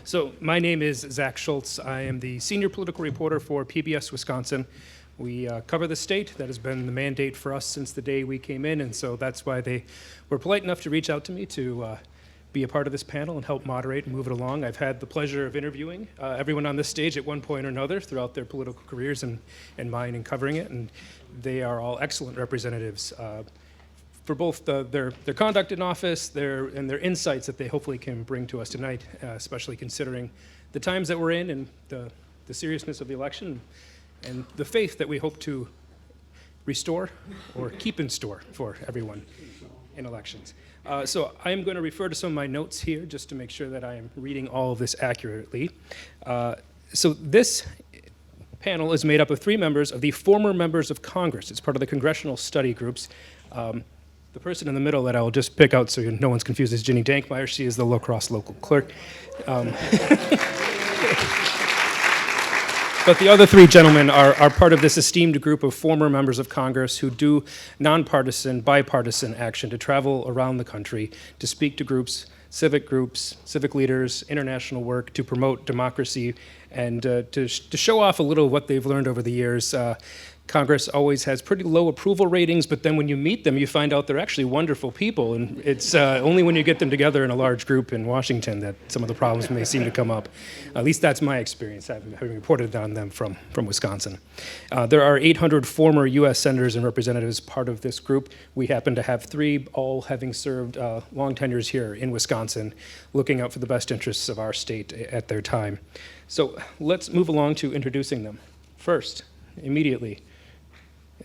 So my name is Zach Schultz. I am the senior political reporter for PBS Wisconsin. We cover the state. That has been the mandate for us since the day we came in, and so that's why they were polite enough to reach out to me to be a part of this panel and help moderate and move it along. I've had the pleasure of interviewing everyone on this stage at one point or another throughout their political careers and mine in covering it, and they are all excellent representatives for both their conduct in office and their insights that they hopefully can bring to us tonight, especially considering the times that we're in and the seriousness of the election and the faith that we hope to restore or keep in store for everyone in elections. So I am going to refer to some of my notes here just to make sure that I am reading all of this accurately. So this panel is made up of 3 members of the former members of Congress. It's part of the congressional study groups. The person in the middle that I'll just pick out so no one's confused is Ginny Dankmeyer. She is the Crosse local clerk. But the other 3 gentlemen are part of this esteemed group of former members of Congress who do nonpartisan, bipartisan action to travel around the country to speak to groups, civic leaders, international work, to promote democracy, and to show off a little of what they've learned over the years. Congress always has pretty low approval ratings, but then when you meet them, you find out they're actually wonderful people, and it's only when you get them together in a large group in Washington that some of the problems may seem to come up. At least that's my experience, having reported on them from Wisconsin. There are 800 former U.S. senators and representatives part of this group. We happen to have 3, all having served long tenures here in Wisconsin, looking out for the best interests of our state at their time. So let's move along to introducing them. First, immediately,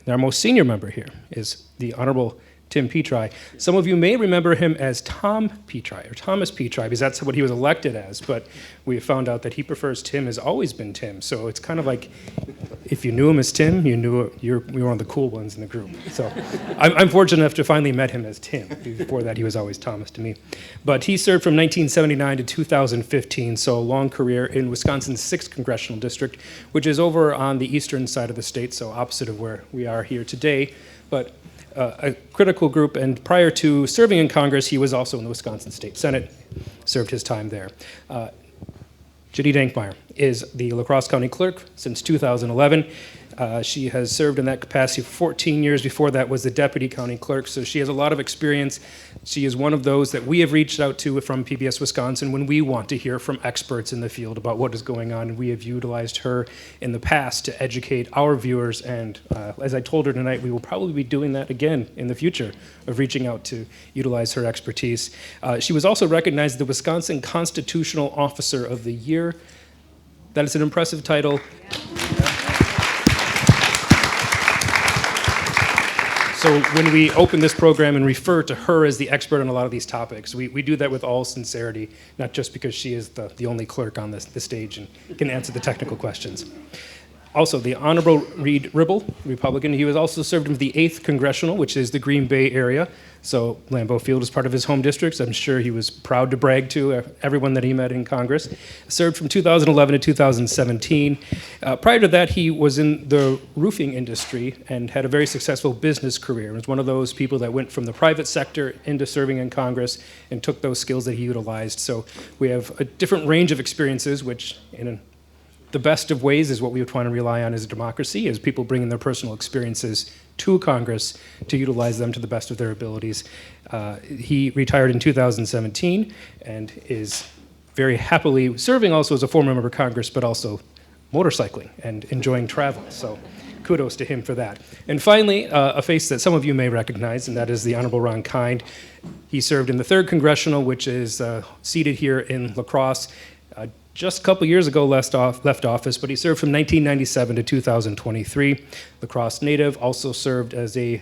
our most senior member here is the Honorable Tim Petri. Some of you may remember him as Tom Petri, or Thomas Petri, because that's what he was elected as, but we found out that he prefers Tim, has always been Tim. So it's kind of like, if you knew him as Tim, you were one of the cool ones in the group. So I'm fortunate enough to finally met him as Tim. Before that, he was always Thomas to me. But he served from 1979 to 2015, so a long career in Wisconsin's 6th Congressional District, which is over on the eastern side of the state, so opposite of where we are here today. But a critical group, and prior to serving in Congress, he was also in the Wisconsin State Senate, served his time there. Ginny Dankmeyer is the Crosse County Clerk since 2011. She has served in that capacity for 14 years. Before that was the Deputy County Clerk, so she has a lot of experience. She is one of those that we have reached out to from PBS Wisconsin when we want to hear from experts in the field about what is going on, and we have utilized her in the past to educate our viewers, and as I told her tonight, we will probably be doing that again in the future, of reaching out to utilize her expertise. She was also recognized as the Wisconsin Constitutional Officer of the Year. That is an impressive title. So when we open this program and refer to her as the expert on a lot of these topics, we do that with all sincerity, not just because she is the only clerk on the stage and can answer the technical questions. Also, the Honorable Reid Ribble, Republican, he was also served in the 8th Congressional, which is the Green Bay area. So Lambeau Field is part of his home district. I'm sure he was proud to brag to everyone that he met in Congress. Served from 2011 to 2017. Prior to that, he was in the roofing industry and had a very successful business career. He was one of those people that went from the private sector into serving in Congress and took those skills that he utilized. So we have a different range of experiences, which in the best of ways is what we would want to rely on as a democracy, is people bringing their personal experiences to Congress to utilize them to the best of their abilities. He retired in 2017 and is very happily serving also as a former member of Congress, but also motorcycling and enjoying travel. So kudos to him for that. And finally, a face that some of you may recognize, and that is the Honorable Ron Kind. He served in the 3rd Congressional, which is seated here in La Crosse. Just a couple years ago left office, but he served from 1997 to 2023. La Crosse native, also served as a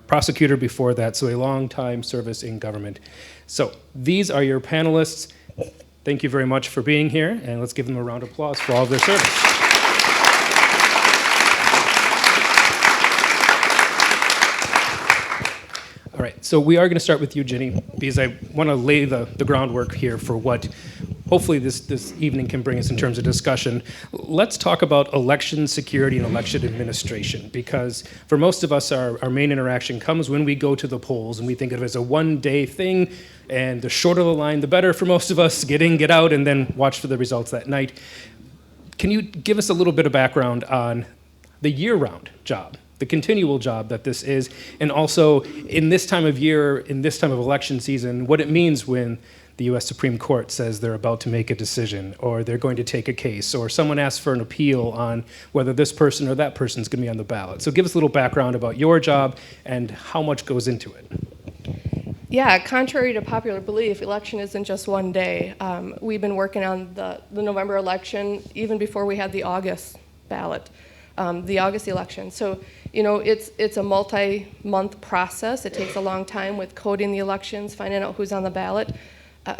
prosecutor before that, so a long time service in government. So these are your panelists. Thank you very much for being here, and let's give them a round of applause for all of their service. All right, so we are going to start with you, Ginny, because I want to lay the groundwork here for what hopefully this evening can bring us in terms of discussion. Let's talk about election security and election administration, because for most of us, our main interaction comes when we go to the polls, and we think of it as a one-day thing, and the shorter the line, the better for most of us. Get in, get out, and then watch for the results that night. Can you give us a little bit of background on the year-round job, the continual job that this is, and also in this time of year, in this time of election season, what it means when the U.S. Supreme Court says they're about to make a decision, or they're going to take a case, or someone asks for an appeal on whether this person or that person is going to be on the ballot. So give us a little background about your job and how much goes into it. Yeah, contrary to popular belief, election isn't just one day. We've been working on the November election even before we had the August ballot, the August election. So, it's a multi-month process. It takes a long time with coding the elections, finding out who's on the ballot.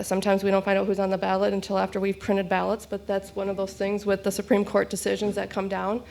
Sometimes we don't find out who's on the ballot until after we've printed ballots, but that's one of those things with the Supreme Court decisions that come down.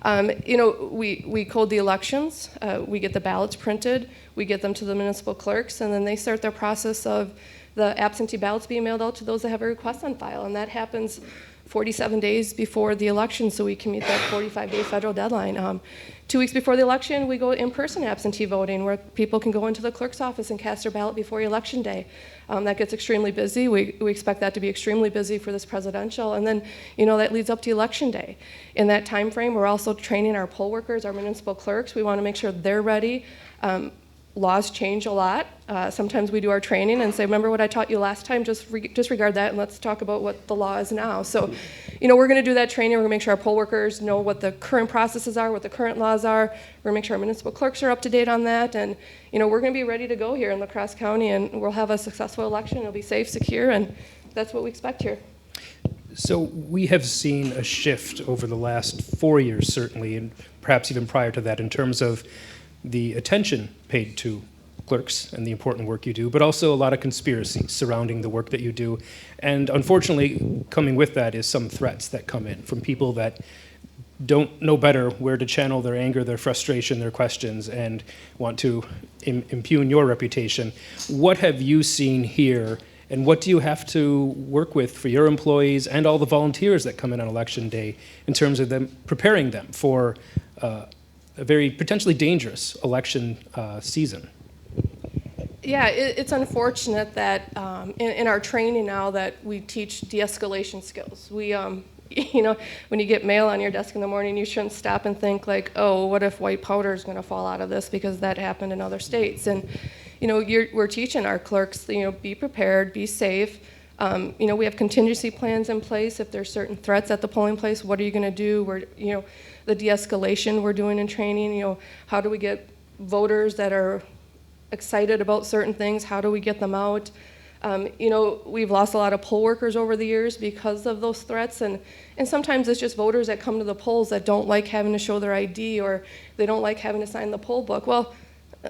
We code the elections, we get the ballots printed, we get them to the municipal clerks, and then they start their process of the absentee ballots being mailed out to those that have a request on file, and that happens 47 days before the election, so we can meet that 45-day federal deadline. 2 weeks before the election, we go in-person absentee voting, where people can go into the clerk's office and cast their ballot before election day. That gets extremely busy. We expect that to be extremely busy for this presidential, and then that leads up to election day. In that time frame, we're also training our poll workers, our municipal clerks. We want to make sure they're ready. Laws change a lot. Sometimes we do our training and say, remember what I taught you last time? Disregard that and let's talk about what the law is now. So, we're going to do that training. We're going to make sure our poll workers know what the current processes are, what the current laws are. We're going to make sure our municipal clerks are up to date on that. And, we're going to be ready to go here in La Crosse County, and we'll have a successful election. It'll be safe, secure, and that's what we expect here. So we have seen a shift over the last 4 years, certainly, and perhaps even prior to that, in terms of the attention paid to clerks and the important work you do, but also a lot of conspiracy surrounding the work that you do. And unfortunately, coming with that is some threats that come in from people that don't know better where to channel their anger, their frustration, their questions, and want to impugn your reputation. What have you seen here, and what do you have to work with for your employees and all the volunteers that come in on election day in terms of them preparing them for a very potentially dangerous election season? Yeah, it's unfortunate that in our training now that we teach de-escalation skills. We, when you get mail on your desk in the morning, you shouldn't stop and think like, oh, what if white powder is going to fall out of this, because that happened in other states. And, we're teaching our clerks, be prepared, be safe. We have contingency plans in place. If there's certain threats at the polling place, what are you going to do? The de-escalation we're doing in training, how do we get voters that are excited about certain things, how do we get them out? We've lost a lot of poll workers over the years because of those threats, and sometimes it's just voters that come to the polls that don't like having to show their ID, or they don't like having to sign the poll book. Well,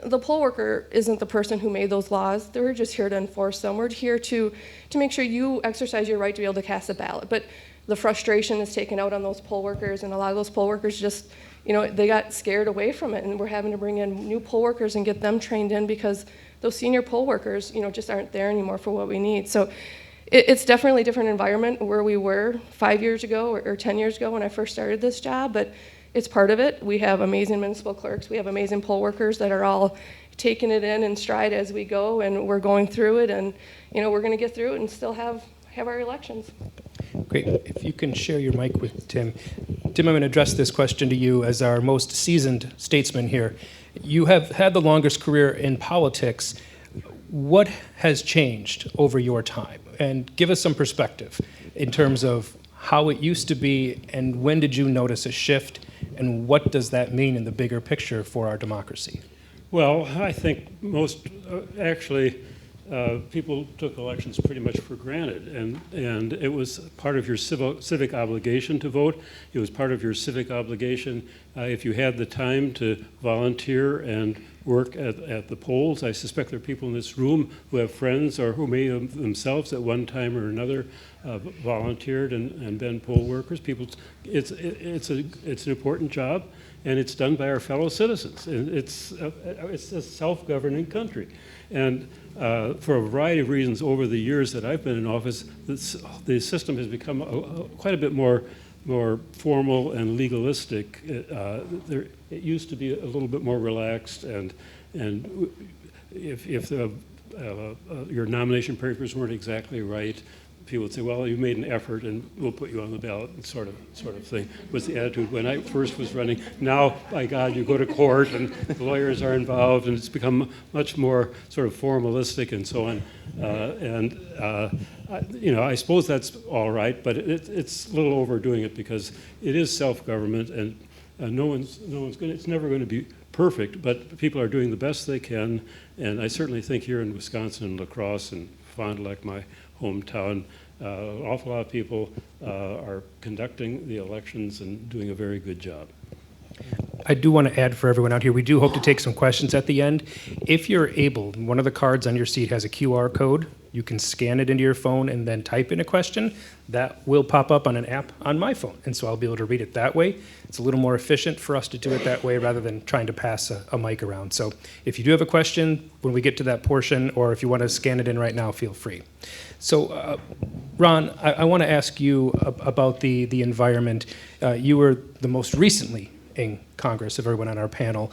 the poll worker isn't the person who made those laws. We're just here to enforce them. We're here to make sure you exercise your right to be able to cast a ballot. But the frustration is taken out on those poll workers, and a lot of those poll workers just, they got scared away from it, and we're having to bring in new poll workers and get them trained in, because those senior poll workers, just aren't there anymore for what we need. So it's definitely a different environment where we were 5 years ago or 10 years ago when I first started this job, but it's part of it. We have amazing municipal clerks. We have amazing poll workers that are all taking it in stride as we go, and we're going through it, and we're going to get through it and still have our elections. Great. If you can share your mic with Tim. Tim, I'm going to address this question to you as our most seasoned statesman here. You have had the longest career in politics. What has changed over your time? And give us some perspective in terms of how it used to be, and when did you notice a shift, and what does that mean in the bigger picture for our democracy? Well, I think most, people took elections pretty much for granted, and it was part of your civic obligation to vote. It was part of your civic obligation if you had the time to volunteer and work at the polls. I suspect there are people in this room who have friends or who may have themselves at one time or another volunteered and been poll workers. It's an important job, and it's done by our fellow citizens. And it's a self-governing country. And for a variety of reasons over the years that I've been in office, the system has become quite a bit more formal and legalistic. It used to be a little bit more relaxed, and if your nomination papers weren't exactly right, people would say, well, you made an effort and we'll put you on the ballot, and sort of thing was the attitude when I first was running. Now, by God, you go to court and the lawyers are involved, and it's become much more sort of formalistic and so on. I suppose that's all right, but it's a little overdoing it, because it is self-government, and no one's it's never going to be perfect, but people are doing the best they can. And I certainly think here in Wisconsin and La Crosse and Fond du Lac, my hometown, an awful lot of people are conducting the elections and doing a very good job. I do want to add for everyone out here, we do hope to take some questions at the end. If you're able, one of the cards on your seat has a QR code. You can scan it into your phone and then type in a question. That will pop up on an app on my phone, and so I'll be able to read it that way. It's a little more efficient for us to do it that way rather than trying to pass a mic around. So if you do have a question when we get to that portion, or if you want to scan it in right now, feel free. So Ron, I want to ask you about the environment. You were the most recently in Congress of everyone on our panel.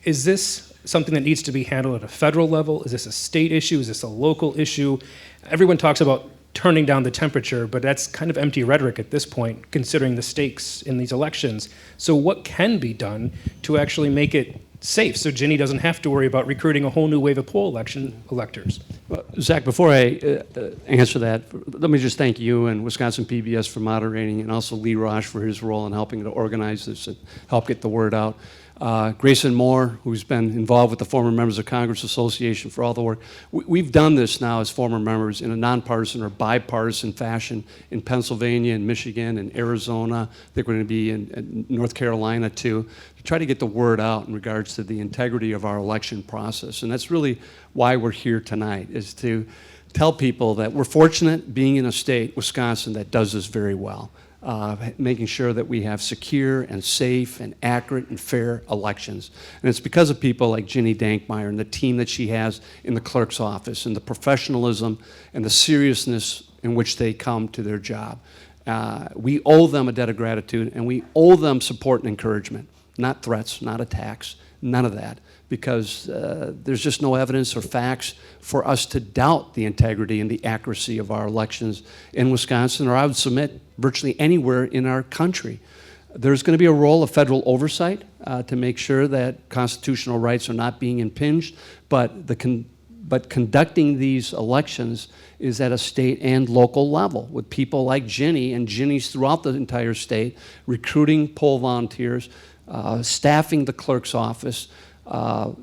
Is this something that needs to be handled at a federal level? Is this a state issue? Is this a local issue? Everyone talks about turning down the temperature, but that's kind of empty rhetoric at this point, considering the stakes in these elections. So what can be done to actually make it safe so Ginny doesn't have to worry about recruiting a whole new wave of poll election electors? Well, Zach, before I answer that, let me just thank you and Wisconsin PBS for moderating, and also Lee Roche for his role in helping to organize this and help get the word out. Grayson Moore, who's been involved with the Former Members of Congress Association for all the work. We've done this now as former members in a nonpartisan or bipartisan fashion in Pennsylvania and Michigan and Arizona. I think we're going to be in North Carolina too, to try to get the word out in regards to the integrity of our election process. And that's really why we're here tonight, is to tell people that we're fortunate being in a state, Wisconsin, that does this very well. Making sure that we have secure and safe and accurate and fair elections. And it's because of people like Ginny Dankmeyer and the team that she has in the clerk's office, and the professionalism and the seriousness in which they come to their job. We owe them a debt of gratitude, and we owe them support and encouragement, not threats, not attacks, none of that, because there's just no evidence or facts for us to doubt the integrity and the accuracy of our elections in Wisconsin, or I would submit virtually anywhere in our country. There's going to be a role of federal oversight to make sure that constitutional rights are not being impinged, but conducting these elections is at a state and local level, with people like Ginny and Ginny's throughout the entire state, recruiting poll volunteers, staffing the clerk's office,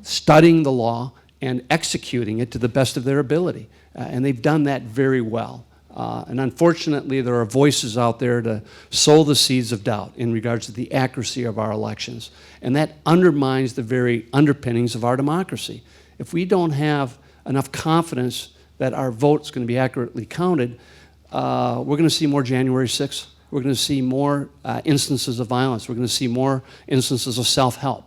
studying the law, and executing it to the best of their ability. And they've done that very well. And unfortunately, there are voices out there to sow the seeds of doubt in regards to the accuracy of our elections. And that undermines the very underpinnings of our democracy. If we don't have enough confidence that our vote's going to be accurately counted, we're going to see more January 6th. We're going to see more instances of violence. We're going to see more instances of self-help.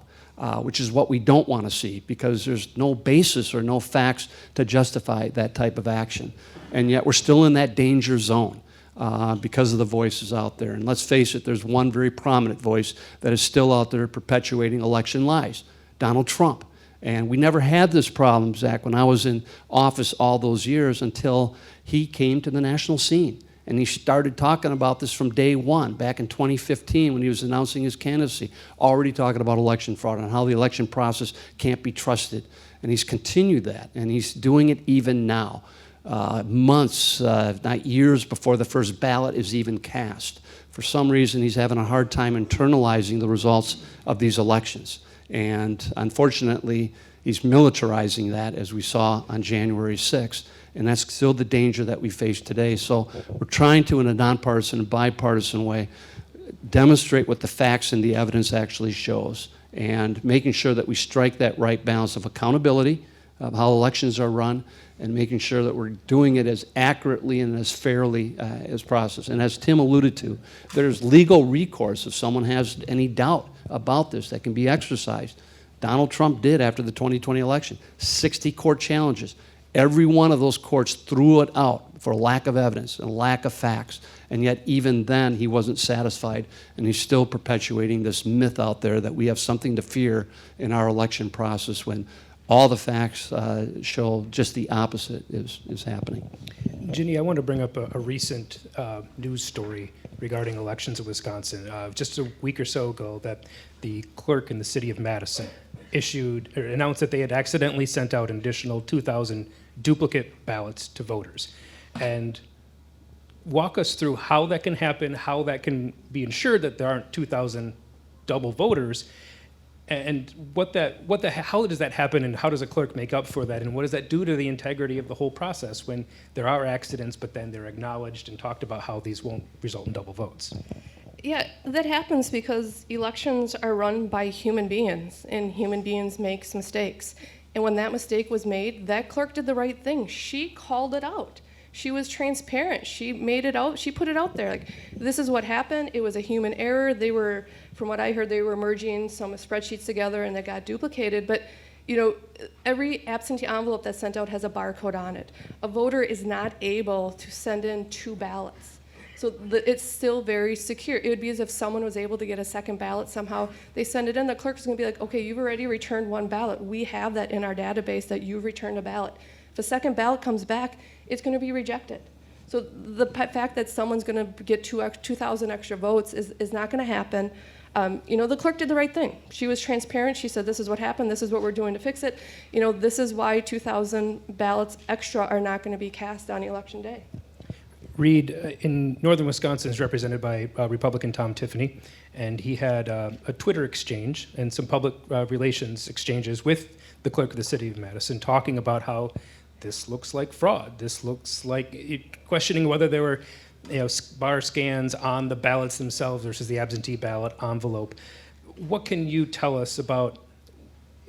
Which is what we don't want to see, because there's no basis or no facts to justify that type of action. And yet we're still in that danger zone because of the voices out there. And let's face it, there's one very prominent voice that is still out there perpetuating election lies, Donald Trump. And we never had this problem, Zach, when I was in office all those years, until he came to the national scene. And he started talking about this from day one, back in 2015 when he was announcing his candidacy, already talking about election fraud and how the election process can't be trusted. And he's continued that, and he's doing it even now, months, not years before the first ballot is even cast. For some reason, he's having a hard time internalizing the results of these elections. And unfortunately, he's militarizing that, as we saw on January 6th. And that's still the danger that we face today. So we're trying to, in a nonpartisan and bipartisan way, demonstrate what the facts and the evidence actually shows, and making sure that we strike that right balance of accountability of how elections are run, and making sure that we're doing it as accurately and as fairly as processed. And as Tim alluded to, there's legal recourse if someone has any doubt about this that can be exercised. Donald Trump did after the 2020 election, 60 court challenges. Every one of those courts threw it out for lack of evidence and lack of facts. And yet even then he wasn't satisfied, and he's still perpetuating this myth out there that we have something to fear in our election process when all the facts show just the opposite is happening. Ginny, I want to bring up a recent news story regarding elections in Wisconsin. Just a week or so ago, that the clerk in the city of Madison announced that they had accidentally sent out an additional 2,000 duplicate ballots to voters. And walk us through how that can happen, how that can be ensured that there aren't 2,000 double voters, and how does that happen, and how does a clerk make up for that, and what does that do to the integrity of the whole process when there are accidents, but then they're acknowledged and talked about how these won't result in double votes? Yeah, that happens because elections are run by human beings, and human beings make mistakes. And when that mistake was made, that clerk did the right thing. She called it out. She was transparent. She made it out. She put it out there. Like, this is what happened. It was a human error. They were, from what I heard, they were merging some spreadsheets together and they got duplicated. But, you know, every absentee envelope that's sent out has a barcode on it. A voter is not able to send in 2 ballots. So it's still very secure. It would be as if someone was able to get a second ballot somehow. They send it in, the clerk's gonna be like, okay, you've already returned 1 ballot. We have that in our database that you've returned a ballot. If a second ballot comes back, it's gonna be rejected. So the fact that someone's gonna get 2,000 extra votes is not gonna happen. You know, the clerk did the right thing. She was transparent. She said, this is what happened. This is what we're doing to fix it. You know, this is why 2,000 ballots extra are not gonna be cast on election day. Reid, in northern Wisconsin, is represented by Republican Tom Tiffany, and he had a Twitter exchange and some public relations exchanges with the clerk of the city of Madison, talking about how this looks like fraud. This looks like questioning whether there were, bar scans on the ballots themselves versus the absentee ballot envelope. What can you tell us about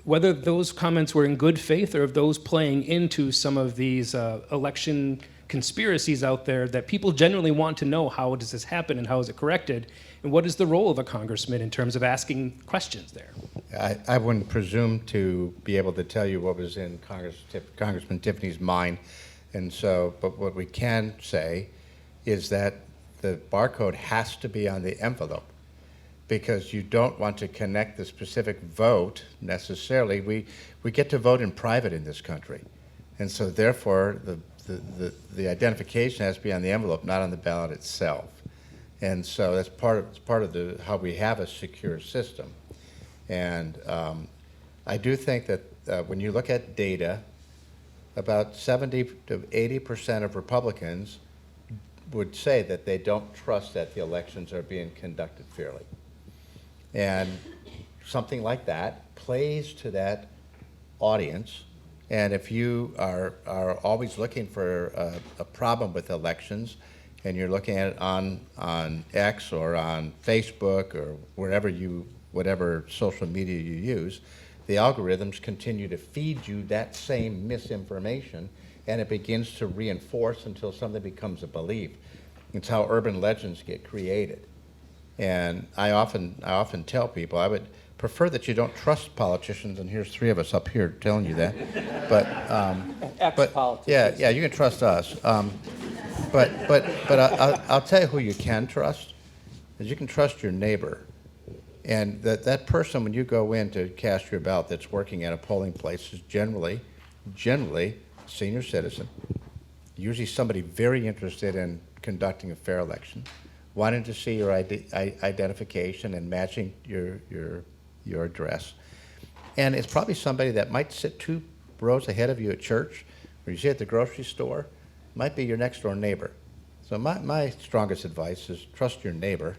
whether those comments were in good faith, or if those playing into some of these election conspiracies out there that people generally want to know? How does this happen and how is it corrected? And what is the role of a congressman in terms of asking questions there? I wouldn't presume to be able to tell you what was in Congressman Tiffany's mind. And so, but what we can say is that the barcode has to be on the envelope, because you don't want to connect the specific vote necessarily. We get to vote in private in this country. And so therefore, the identification has to be on the envelope, not on the ballot itself. And so that's part of how we have a secure system. And I do think that when you look at data, about 70 to 80% of Republicans would say that they don't trust that the elections are being conducted fairly. And something like that plays to that audience. And if you are always looking for a problem with elections, and you're looking at it on X or on Facebook or whatever social media you use, the algorithms continue to feed you that same misinformation, and it begins to reinforce until something becomes a belief. It's how urban legends get created. And I often tell people I would prefer that you don't trust politicians, and here's 3 of us up here telling you that. But yeah, you can trust us. But I'll tell you who you can trust. Is you can trust your neighbor, and that person, when you go in to cast your ballot, that's working at a polling place, is generally a senior citizen, usually somebody very interested in conducting a fair election, wanting to see your identification and matching your address. And it's probably somebody that might sit 2 rows ahead of you at church, or you see at the grocery store, might be your next door neighbor. So my strongest advice is trust your neighbor,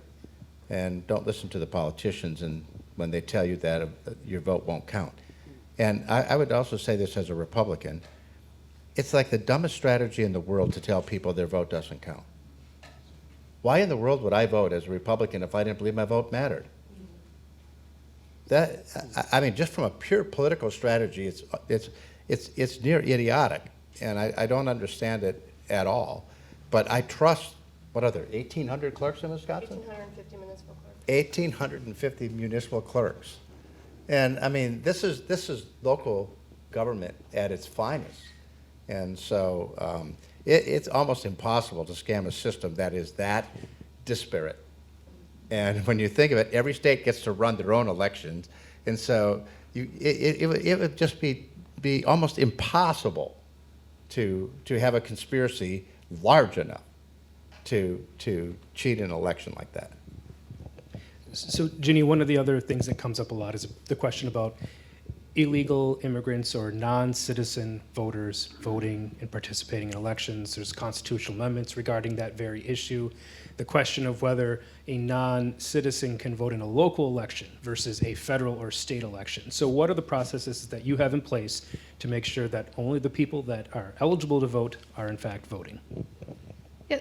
and don't listen to the politicians and when they tell you that your vote won't count. And I would also say this as a Republican, it's like the dumbest strategy in the world to tell people their vote doesn't count. Why in the world would I vote as a Republican if I didn't believe my vote mattered? I mean, just from a pure political strategy, it's near idiotic. and I don't understand it at all. But I trust, what are there, 1,800 clerks in Wisconsin? 1,850 municipal clerks. 1,850 municipal clerks. And I mean, this is local government at its finest. And so it's almost impossible to scam a system that is that disparate. And when you think of it, every state gets to run their own elections. And so it would just be almost impossible to have a conspiracy large enough to cheat an election like that. So, Ginny, one of the other things that comes up a lot is the question about illegal immigrants or non-citizen voters voting and participating in elections. There's constitutional amendments regarding that very issue. The question of whether a non-citizen can vote in a local election versus a federal or state election. So what are the processes that you have in place to make sure that only the people that are eligible to vote are in fact voting?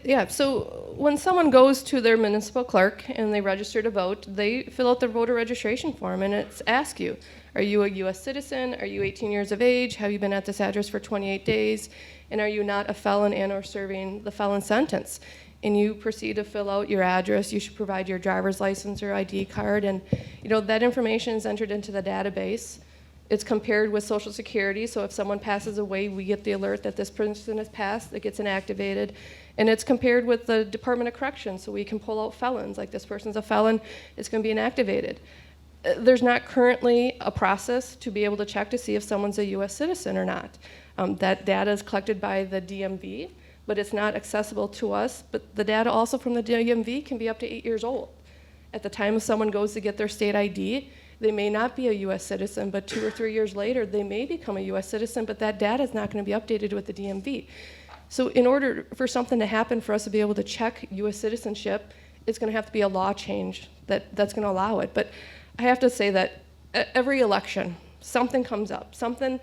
Yeah, so when someone goes to their municipal clerk and they register to vote, they fill out their voter registration form, and it's ask you, are you a U.S. citizen? Are you 18 years of age? Have you been at this address for 28 days? And are you not a felon and or serving the felon sentence? And you proceed to fill out your address. You should provide your driver's license or ID card, and that information is entered into the database. It's compared with Social Security, so if someone passes away, we get the alert that this person has passed, it gets inactivated. And it's compared with the Department of Corrections, so we can pull out felons, like this person's a felon, it's going to be inactivated. There's not currently a process to be able to check to see if someone's a U.S. citizen or not. That data is collected by the DMV, but it's not accessible to us. But the data also from the DMV can be up to 8 years old. At the time someone goes to get their state ID, they may not be a U.S. citizen, but 2 or 3 years later, they may become a U.S. citizen, but that data is not going to be updated with the DMV. So in order for something to happen for us to be able to check U.S. citizenship, it's going to have to be a law change that's going to allow it. But I have to say that every election, something comes up. Something,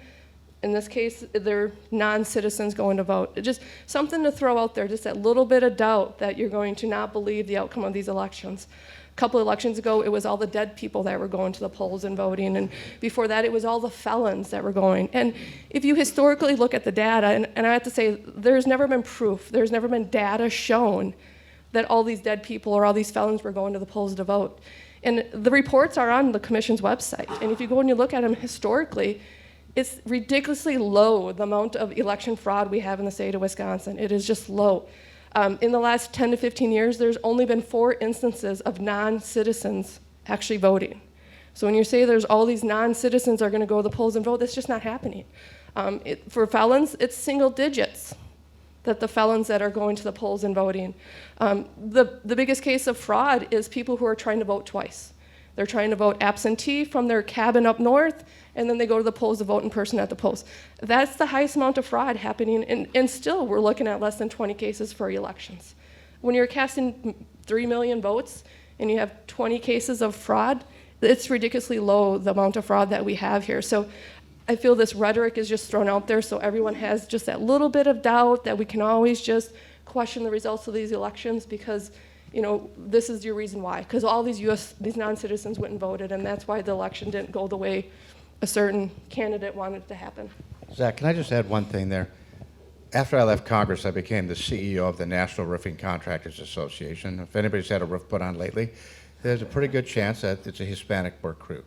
in this case, they're non-citizens going to vote. Just something to throw out there, just that little bit of doubt that you're going to not believe the outcome of these elections. A couple of elections ago, it was all the dead people that were going to the polls and voting, and before that, it was all the felons that were going. And if you historically look at the data, and I have to say, there's never been proof, there's never been data shown that all these dead people or all these felons were going to the polls to vote. And the reports are on the commission's website, and if you go and you look at them historically, it's ridiculously low, the amount of election fraud we have in the state of Wisconsin. It is just low. In the last 10 to 15 years, there's only been 4 instances of non-citizens actually voting. So when you say there's all these non-citizens are going to go to the polls and vote, that's just not happening. For felons, it's single digits that the felons that are going to the polls and voting. The biggest case of fraud is people who are trying to vote twice. They're trying to vote absentee from their cabin up north, and then they go to the polls to vote in person at the polls. That's the highest amount of fraud happening, and still we're looking at less than 20 cases for elections. When you're casting 3 million votes and you have 20 cases of fraud, it's ridiculously low, the amount of fraud that we have here. So I feel this rhetoric is just thrown out there so everyone has just that little bit of doubt that we can always just question the results of these elections because this is your reason why. Because all these non-citizens went and voted, and that's why the election didn't go the way a certain candidate wanted it to happen. Zach, can I just add one thing there? After I left Congress, I became the CEO of the National Roofing Contractors Association. If anybody's had a roof put on lately, there's a pretty good chance that it's a Hispanic work crew.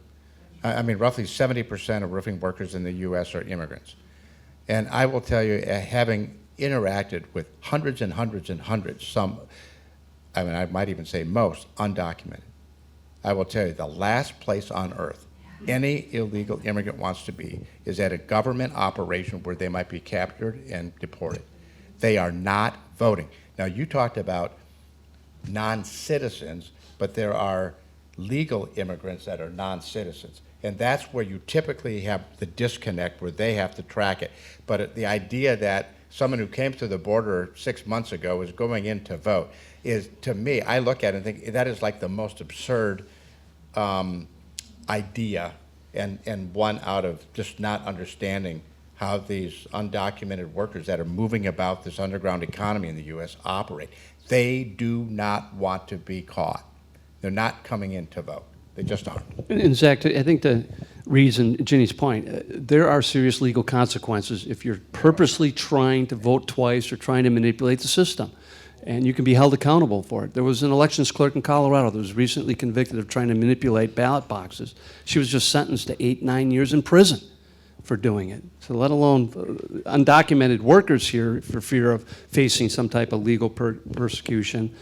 I mean, roughly 70% of roofing workers in the U.S. are immigrants. And I will tell you, having interacted with hundreds and hundreds and hundreds, I might even say most, undocumented. I will tell you, the last place on earth any illegal immigrant wants to be is at a government operation where they might be captured and deported. They are not voting. Now, you talked about non-citizens, but there are legal immigrants that are non-citizens. And that's where you typically have the disconnect where they have to track it. But the idea that someone who came to the border 6 months ago is going in to vote is, to me, I look at it and think that is like the most absurd idea and one out of just not understanding how these undocumented workers that are moving about this underground economy in the U.S. operate. They do not want to be caught. They're not coming in to vote. They just aren't. And Zach, I think to Reid's and Ginny's point, there are serious legal consequences if you're purposely trying to vote twice or trying to manipulate the system. And you can be held accountable for it. There was an elections clerk in Colorado that was recently convicted of trying to manipulate ballot boxes. She was just sentenced to 8-9 years in prison for doing it. So let alone undocumented workers here for fear of facing some type of legal persecution.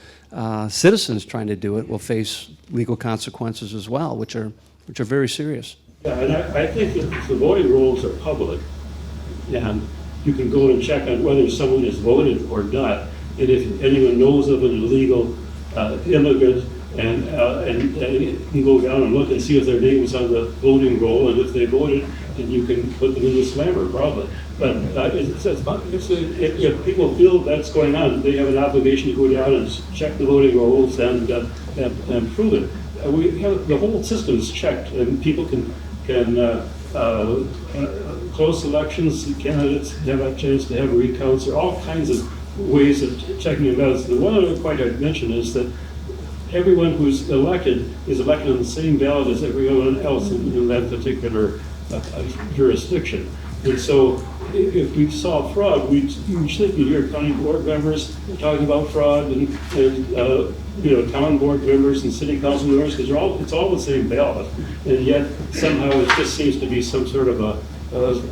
Citizens trying to do it will face legal consequences as well, which are very serious. Yeah, and I think that the voting rolls are public, and you can go and check on whether someone is voted or not. And if anyone knows of an illegal immigrant, and you go down and look and see if their name is on the voting roll, and if they voted, then you can put them in the slammer, probably. But if people feel that's going on, they have an obligation to go down and check the voting rolls and prove it. We have the whole system is checked, and people can close elections. Candidates have a chance to have recounts. There are all kinds of ways of checking the ballots. The one other point I'd mention is that everyone who's elected is elected on the same ballot as everyone else in that particular jurisdiction. And so if we saw fraud, we'd usually hear county board members talking about fraud and town board members and city council members, because it's all the same ballot. And yet somehow it just seems to be some sort of a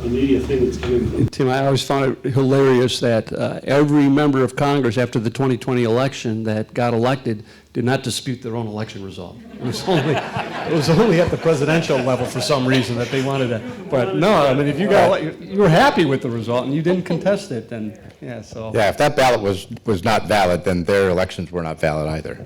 media thing that's coming from. Tim, I always found it hilarious that every member of Congress after the 2020 election that got elected did not dispute their own election result. It was only at the presidential level for some reason that they wanted to. But no, I mean, if you were happy with the result and you didn't contest it, then yeah. So Yeah, if that ballot was not valid, then their elections were not valid either.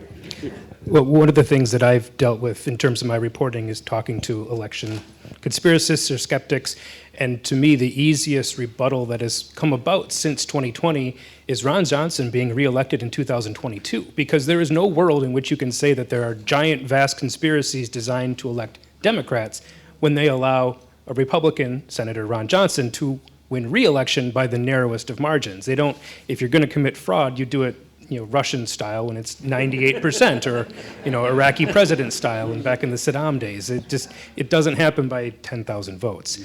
Well, one of the things that I've dealt with in terms of my reporting is talking to election conspiracists or skeptics, and to me, the easiest rebuttal that has come about since 2020 is Ron Johnson being reelected in 2022, because there is no world in which you can say that there are giant, vast conspiracies designed to elect Democrats when they allow a Republican, Senator Ron Johnson, to win re-election by the narrowest of margins. They don't, if you're going to commit fraud, you do it Russian style when it's 98%, or Iraqi president style and back in the Saddam days. It doesn't happen by 10,000 votes.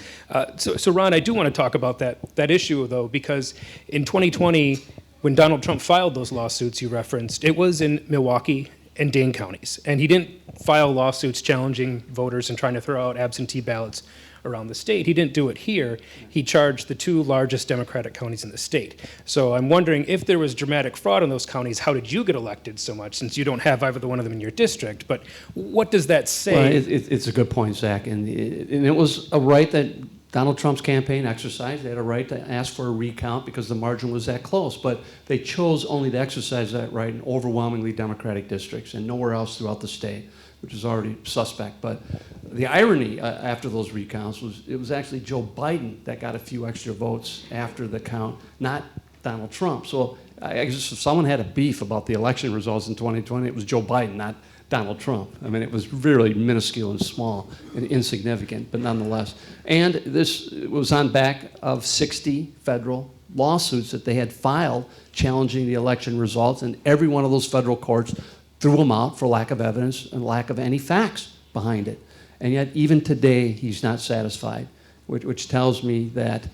So Ron, I do want to talk about that issue though, because in 2020, when Donald Trump filed those lawsuits you referenced, it was in Milwaukee and Dane counties, and he didn't file lawsuits challenging voters and trying to throw out absentee ballots around the state. He didn't do it here. He charged the two largest Democratic counties in the state. So I'm wondering, if there was dramatic fraud in those counties, how did you get elected so much, since you don't have either one of them in your district? But what does that say? Well, it's a good point, Zach. And it was a right that Donald Trump's campaign exercised. They had a right to ask for a recount because the margin was that close. But they chose only to exercise that right in overwhelmingly Democratic districts and nowhere else throughout the state, which is already suspect. But the irony after those recounts was it was actually Joe Biden that got a few extra votes after the count, not Donald Trump. So I guess if someone had a beef about the election results in 2020, it was Joe Biden, not Donald Trump. I mean, it was really minuscule and small and insignificant, but nonetheless. And this was on back of 60 federal lawsuits that they had filed challenging the election results, and every one of those federal courts threw him out for lack of evidence and lack of any facts behind it. And yet, even today, he's not satisfied, which tells me that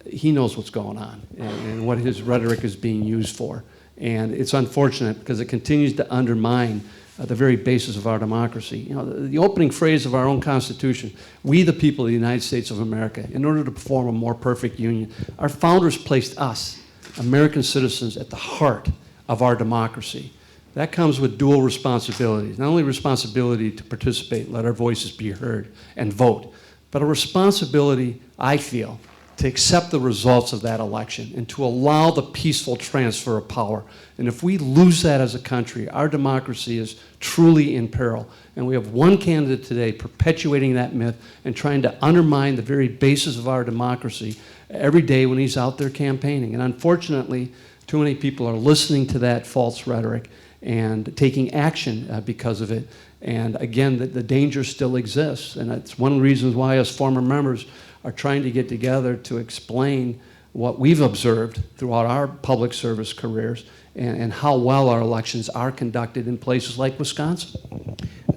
he knows what's going on and what his rhetoric is being used for. And it's unfortunate because it continues to undermine the very basis of our democracy. The opening phrase of our own Constitution, "We the people of the United States of America, in order to perform a more perfect union." Our founders placed us, American citizens, at the heart of our democracy. That comes with dual responsibilities. Not only responsibility to participate, let our voices be heard, and vote, but a responsibility, I feel, to accept the results of that election and to allow the peaceful transfer of power. And if we lose that as a country, our democracy is truly in peril. And we have one candidate today perpetuating that myth and trying to undermine the very basis of our democracy every day when he's out there campaigning. And unfortunately, too many people are listening to that false rhetoric and taking action because of it. And again, the danger still exists. And that's one of the reasons why us former members are trying to get together to explain what we've observed throughout our public service careers and how well our elections are conducted in places like Wisconsin.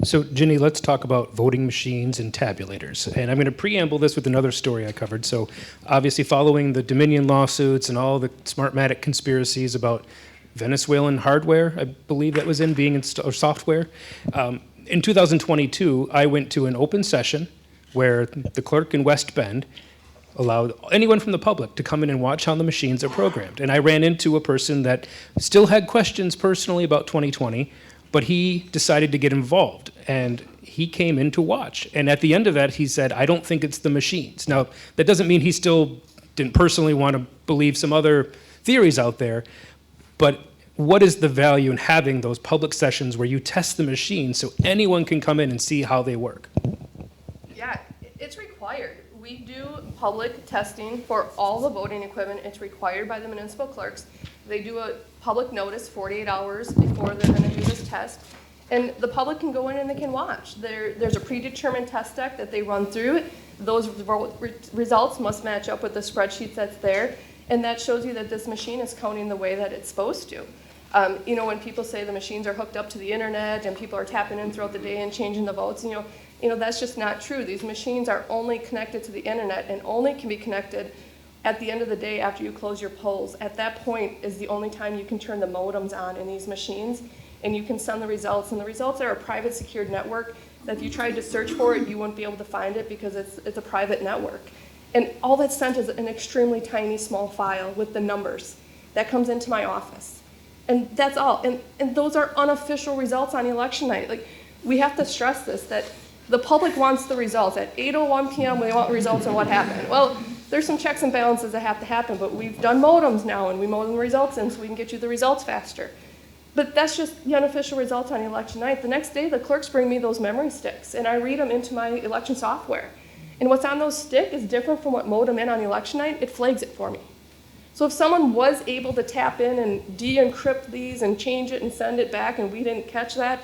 So, Ginny, let's talk about voting machines and tabulators. And I'm going to preamble this with another story I covered. So, obviously, following the Dominion lawsuits and all the Smartmatic conspiracies about Venezuelan hardware, I believe that was being installed, or software. In 2022, I went to an open session where the clerk in West Bend allowed anyone from the public to come in and watch how the machines are programmed. And I ran into a person that still had questions personally about 2020, but he decided to get involved, and he came in to watch. And at the end of that, he said, I don't think it's the machines. Now, that doesn't mean he still didn't personally want to believe some other theories out there, but what is the value in having those public sessions where you test the machines so anyone can come in and see how they work? Yeah, it's required. We do public testing for all the voting equipment. It's required by the municipal clerks. They do a public notice 48 hours before they're going to do this test. And the public can go in and they can watch. There's a predetermined test deck that they run through. Those results must match up with the spreadsheet that's there. And that shows you that this machine is counting the way that it's supposed to. You know, when people say the machines are hooked up to the internet and people are tapping in throughout the day and changing the votes, you know, that's just not true. These machines are only connected to the internet and only can be connected at the end of the day after you close your polls. At that point is the only time you can turn the modems on in these machines, and you can send the results. And the results are a private secured network that if you tried to search for it, you wouldn't be able to find it because it's a private network. And all that's sent is an extremely tiny small file with the numbers. That comes into my office. And that's all. And those are unofficial results on election night. Like, we have to stress this, that the public wants the results. At 8:01 p.m., they want results on what happened. Well, there's some checks and balances that have to happen, but we've done modems now, and we modem the results in so we can get you the results faster. But that's just the unofficial results on election night. The next day, the clerks bring me those memory sticks, and I read them into my election software. And what's on those sticks is different from what modem in on election night. It flags it for me. So if someone was able to tap in and de-encrypt these and change it and send it back and we didn't catch that,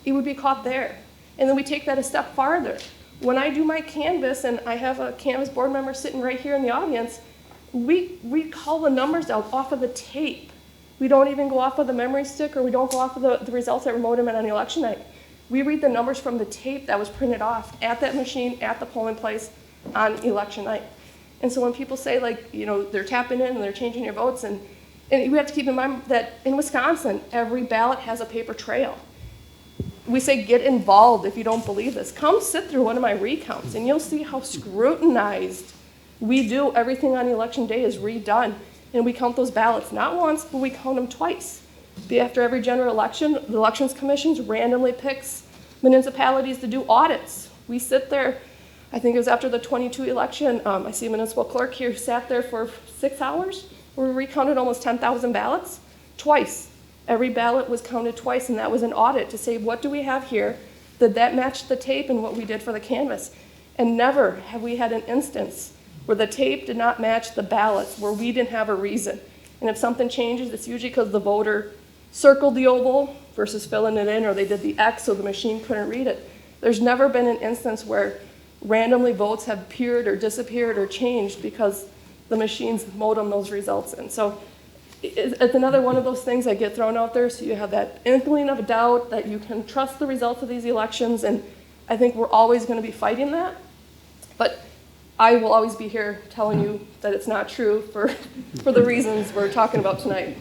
it would be caught there. And then we take that a step farther. When I do my canvas, and I have a canvas board member sitting right here in the audience, we call the numbers out off of the tape. We don't even go off of the memory stick, or we don't go off of the results that were modem in on election night. We read the numbers from the tape that was printed off at that machine, at the polling place on election night. And so when people say, like, you know, they're tapping in and they're changing your votes, and we have to keep in mind that in Wisconsin, every ballot has a paper trail. We say get involved if you don't believe this. Come sit through one of my recounts, and you'll see how scrutinized we do. Everything on election day is redone, and we count those ballots not once, but we count them twice. After every general election, the Elections Commission randomly picks municipalities to do audits. We sit there, I think it was after the 22 election, I see a municipal clerk here who sat there for 6 hours. We recounted almost 10,000 ballots, twice. Every ballot was counted twice, and that was an audit to say, what do we have here? Did that match the tape and what we did for the canvas? And never have we had an instance where the tape did not match the ballots, where we didn't have a reason. And if something changes, it's usually because the voter circled the oval versus filling it in, or they did the X so the machine couldn't read it. There's never been an instance where randomly votes have appeared or disappeared or changed because the machines modem those results in. So it's another one of those things that get thrown out there, so you have that inkling of doubt that you can trust the results of these elections, and I think we're always going to be fighting that. But I will always be here telling you that it's not true for the reasons we're talking about tonight.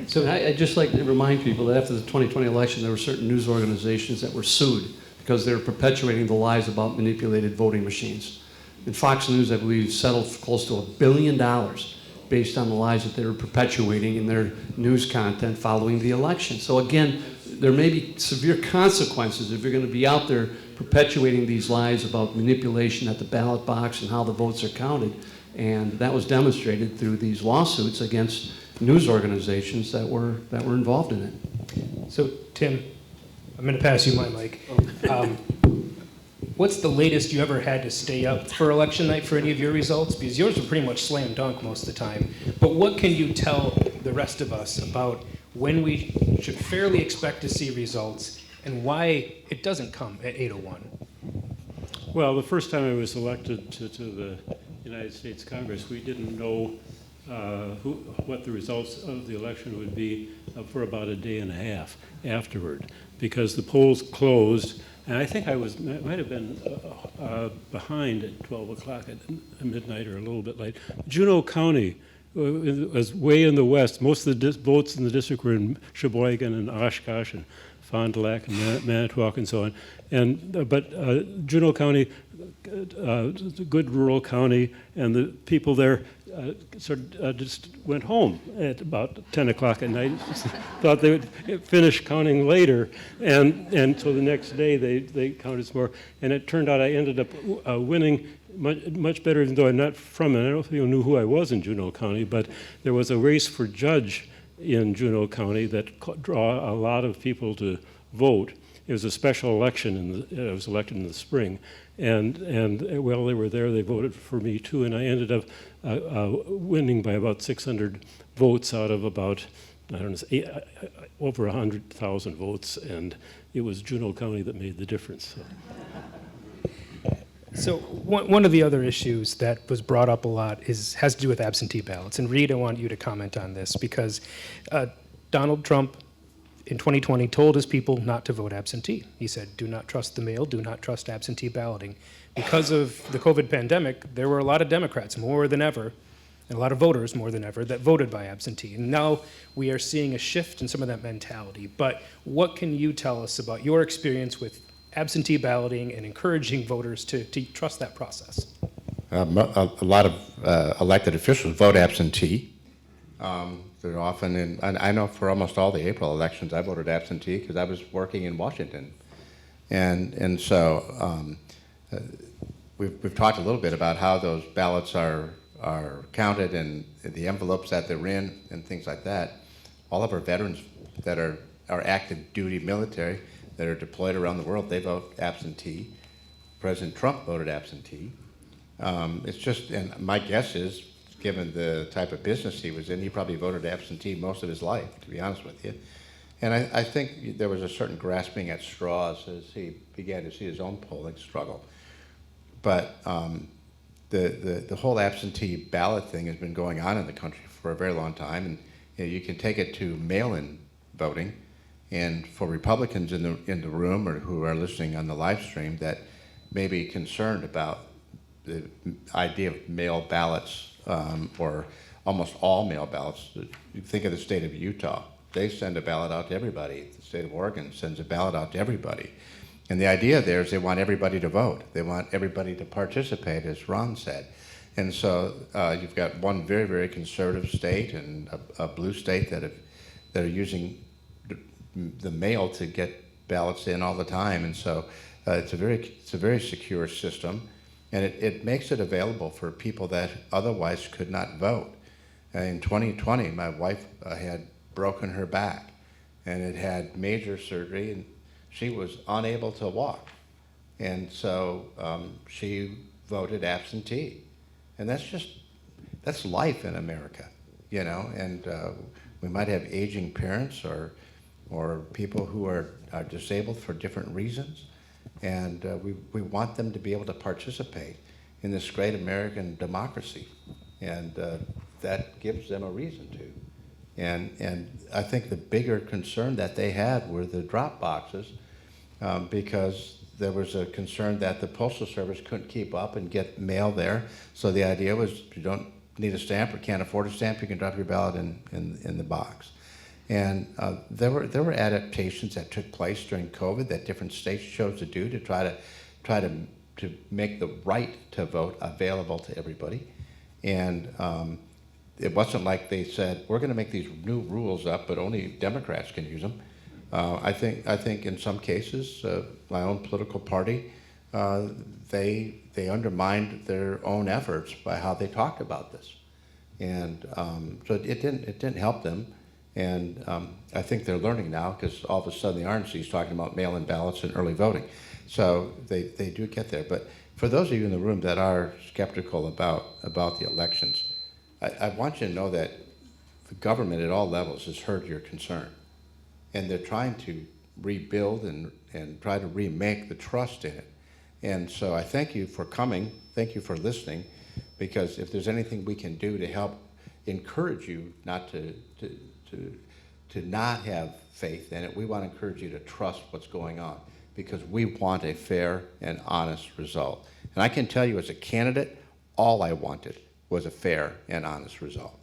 So I'd just like to remind people that after the 2020 election, there were certain news organizations that were sued because they were perpetuating the lies about manipulated voting machines. And Fox News, I believe, settled for close to $1 billion based on the lies that they were perpetuating in their news content following the election. So again, there may be severe consequences if you're going to be out there perpetuating these lies about manipulation at the ballot box and how the votes are counted. And that was demonstrated through these lawsuits against news organizations that were involved in it. So, Tim, I'm going to pass you my mic. What's the latest you ever had to stay up for election night for any of your results? Because yours were pretty much slam dunk most of the time. But what can you tell the rest of us about when we should fairly expect to see results and why it doesn't come at 8:01? Well, the first time I was elected to the United States Congress, we didn't know what the results of the election would be for about a day and a half afterward, because the polls closed And I think I might have been behind at 12 o'clock at midnight or a little bit late. Juneau County was way in the west. Most of the votes in the district were in Sheboygan and Oshkosh and Fond du Lac and Manitowoc and so on. But Juneau County, a good rural county, and the people there just went home at about 10 o'clock at night. Thought they would finish counting later, and so the next day they counted some more. And it turned out I ended up winning much better, even though I'm not from it. I don't know if people knew who I was in Juneau County, but there was a race for judge in Juneau County that draw a lot of people to vote. It was a special election, I was elected in the spring, and while they were there, they voted for me too, and I ended up winning by about 600 votes out of about, I don't know, over 100,000 votes, and it was Juneau County that made the difference. So one of the other issues that was brought up a lot has to do with absentee ballots. And Reid, I want you to comment on this because Donald Trump in 2020 told his people not to vote absentee. He said, do not trust the mail, do not trust absentee balloting. Because of the COVID pandemic, there were a lot of Democrats, more than ever, and a lot of voters, more than ever, that voted by absentee. And now we are seeing a shift in some of that mentality. But what can you tell us about your experience with absentee balloting and encouraging voters to trust that process? A lot of elected officials vote absentee. They're often in, and I know for almost all the April elections, I voted absentee because I was working in Washington. And so we've talked a little bit about how those ballots are counted and the envelopes that they're in and things like that. All of our veterans that are active duty military that are deployed around the world, they vote absentee. President Trump voted absentee. It's just, and my guess is, given the type of business he was in, he probably voted absentee most of his life, to be honest with you. And I think there was a certain grasping at straws as he began to see his own polling struggle. But the whole absentee ballot thing has been going on in the country for a very long time, and you can take it to mail-in voting. And for Republicans in the room or who are listening on the live stream that may be concerned about the idea of mail ballots or almost all mail ballots, you think of the state of Utah. They send a ballot out to everybody. The state of Oregon sends a ballot out to everybody. And the idea there is they want everybody to vote. They want everybody to participate, as Ron said. And so you've got one very, very conservative state and a blue state that are using the mail to get ballots in all the time, and so it's a very secure system, and it makes it available for people that otherwise could not vote. In 2020, my wife had broken her back, and had had major surgery, and she was unable to walk, and so she voted absentee, and that's life in America, you know, and we might have aging parents or people who are disabled for different reasons, and we want them to be able to participate in this great American democracy, and that gives them a reason to. And I think the bigger concern that they had were the drop boxes, because there was a concern that the Postal Service couldn't keep up and get mail there, so the idea was you don't need a stamp or can't afford a stamp, you can drop your ballot in the box. And there were adaptations that took place during COVID that different states chose to do to try to make the right to vote available to everybody. And it wasn't like they said, we're going to make these new rules up, but only Democrats can use them. I think in some cases, my own political party, they undermined their own efforts by how they talked about this. And so it didn't help them. And I think they're learning now, because all of a sudden the RNC is talking about mail-in ballots and early voting. So they do get there. But for those of you in the room that are skeptical about the elections, I want you to know that the government at all levels has heard your concern. And they're trying to rebuild and try to remake the trust in it. And so I thank you for coming. Thank you for listening. Because if there's anything we can do to help encourage you not to not have faith in it, we want to encourage you to trust what's going on, because we want a fair and honest result. And I can tell you as a candidate, all I wanted was a fair and honest result.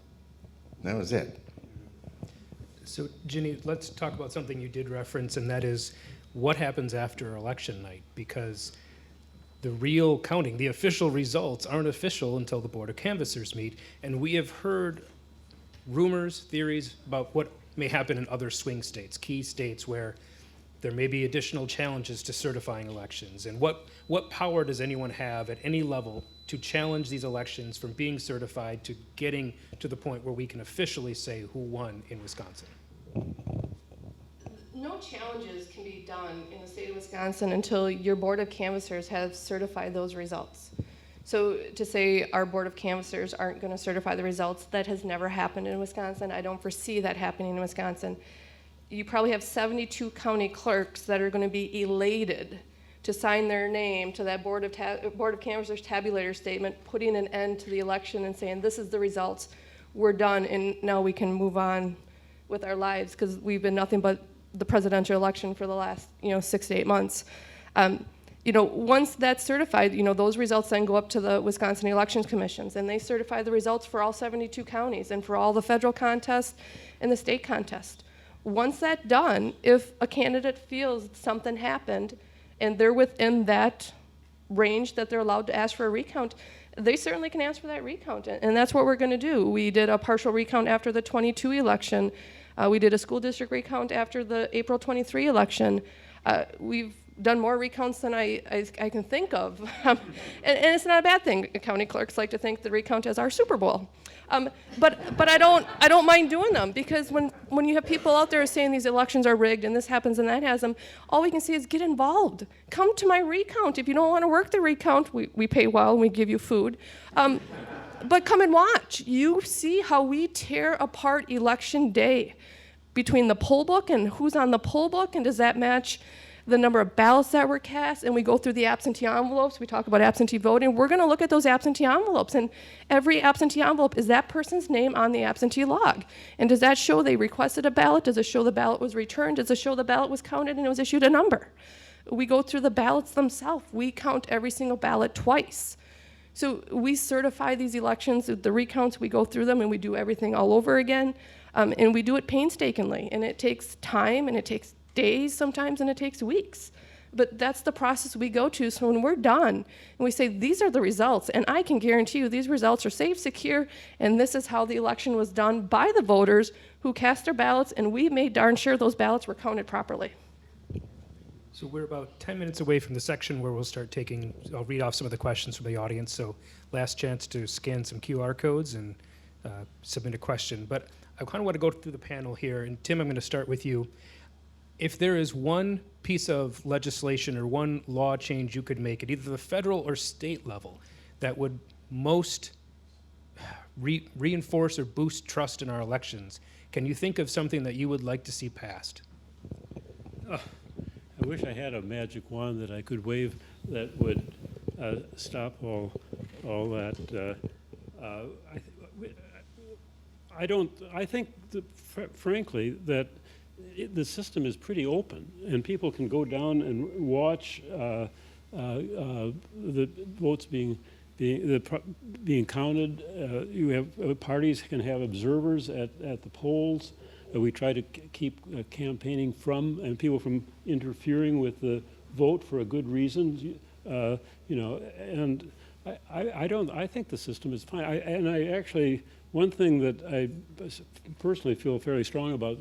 And that was it. So, Ginny, let's talk about something you did reference, and that is what happens after election night, because the real counting, the official results aren't official until the Board of Canvassers meet, and we have heard rumors, theories about what may happen in other swing states, key states where there may be additional challenges to certifying elections. And what power does anyone have at any level to challenge these elections from being certified to getting to the point where we can officially say who won in Wisconsin? No challenges can be done in the state of Wisconsin until your Board of Canvassers has certified those results. So to say our Board of Canvassers aren't going to certify the results, that has never happened in Wisconsin. I don't foresee that happening in Wisconsin. You probably have 72 county clerks that are going to be elated to sign their name to that Board of Canvassers tabulator statement, putting an end to the election and saying, this is the results, we're done, and now we can move on with our lives, because we've been nothing but the presidential election for the last 6 to 8 months. Once that's certified, those results then go up to the Wisconsin Elections Commissions, and they certify the results for all 72 counties and for all the federal contests and the state contest. Once that's done, if a candidate feels something happened and they're within that range that they're allowed to ask for a recount, they certainly can ask for that recount, and that's what we're going to do. We did a partial recount after the 22 election. We did a school district recount after the April 23 election. We've done more recounts than I can think of. And it's not a bad thing. County clerks like to think the recount is our Super Bowl. But I don't mind doing them, because when you have people out there saying these elections are rigged and this happens and that has them, all we can say is get involved. Come to my recount. If you don't want to work the recount, we pay well and we give you food. But come and watch. You see how we tear apart election day between the poll book and who's on the poll book, and does that match the number of ballots that were cast, and we go through the absentee envelopes. We talk about absentee voting. We're going to look at those absentee envelopes, and every absentee envelope, is that person's name on the absentee log? And does that show they requested a ballot? Does it show the ballot was returned? Does it show the ballot was counted and it was issued a number? We go through the ballots themselves. We count every single ballot twice. So we certify these elections, the recounts, we go through them, and we do everything all over again. And we do it painstakingly, and it takes time, and it takes days sometimes, and it takes weeks. But that's the process we go to. So when we're done, and we say, these are the results, and I can guarantee you these results are safe, secure, and this is how the election was done by the voters who cast their ballots, and we made darn sure those ballots were counted properly. So we're about 10 minutes away from the section where we'll start taking, I'll read off some of the questions from the audience. So last chance to scan some QR codes and submit a question. But I kind of want to go through the panel here. And Tim, I'm going to start with you. If there is one piece of legislation or one law change you could make at either the federal or state level that would most reinforce or boost trust in our elections, can you think of something that you would like to see passed? I wish I had a magic wand that I could wave that would stop all that. I think, frankly, that the system is pretty open, and people can go down and watch the votes being counted. You have parties can have observers at the polls. We try to keep campaigning and people from interfering with the vote for a good reason. And I think the system is fine. One thing that I personally feel fairly strong about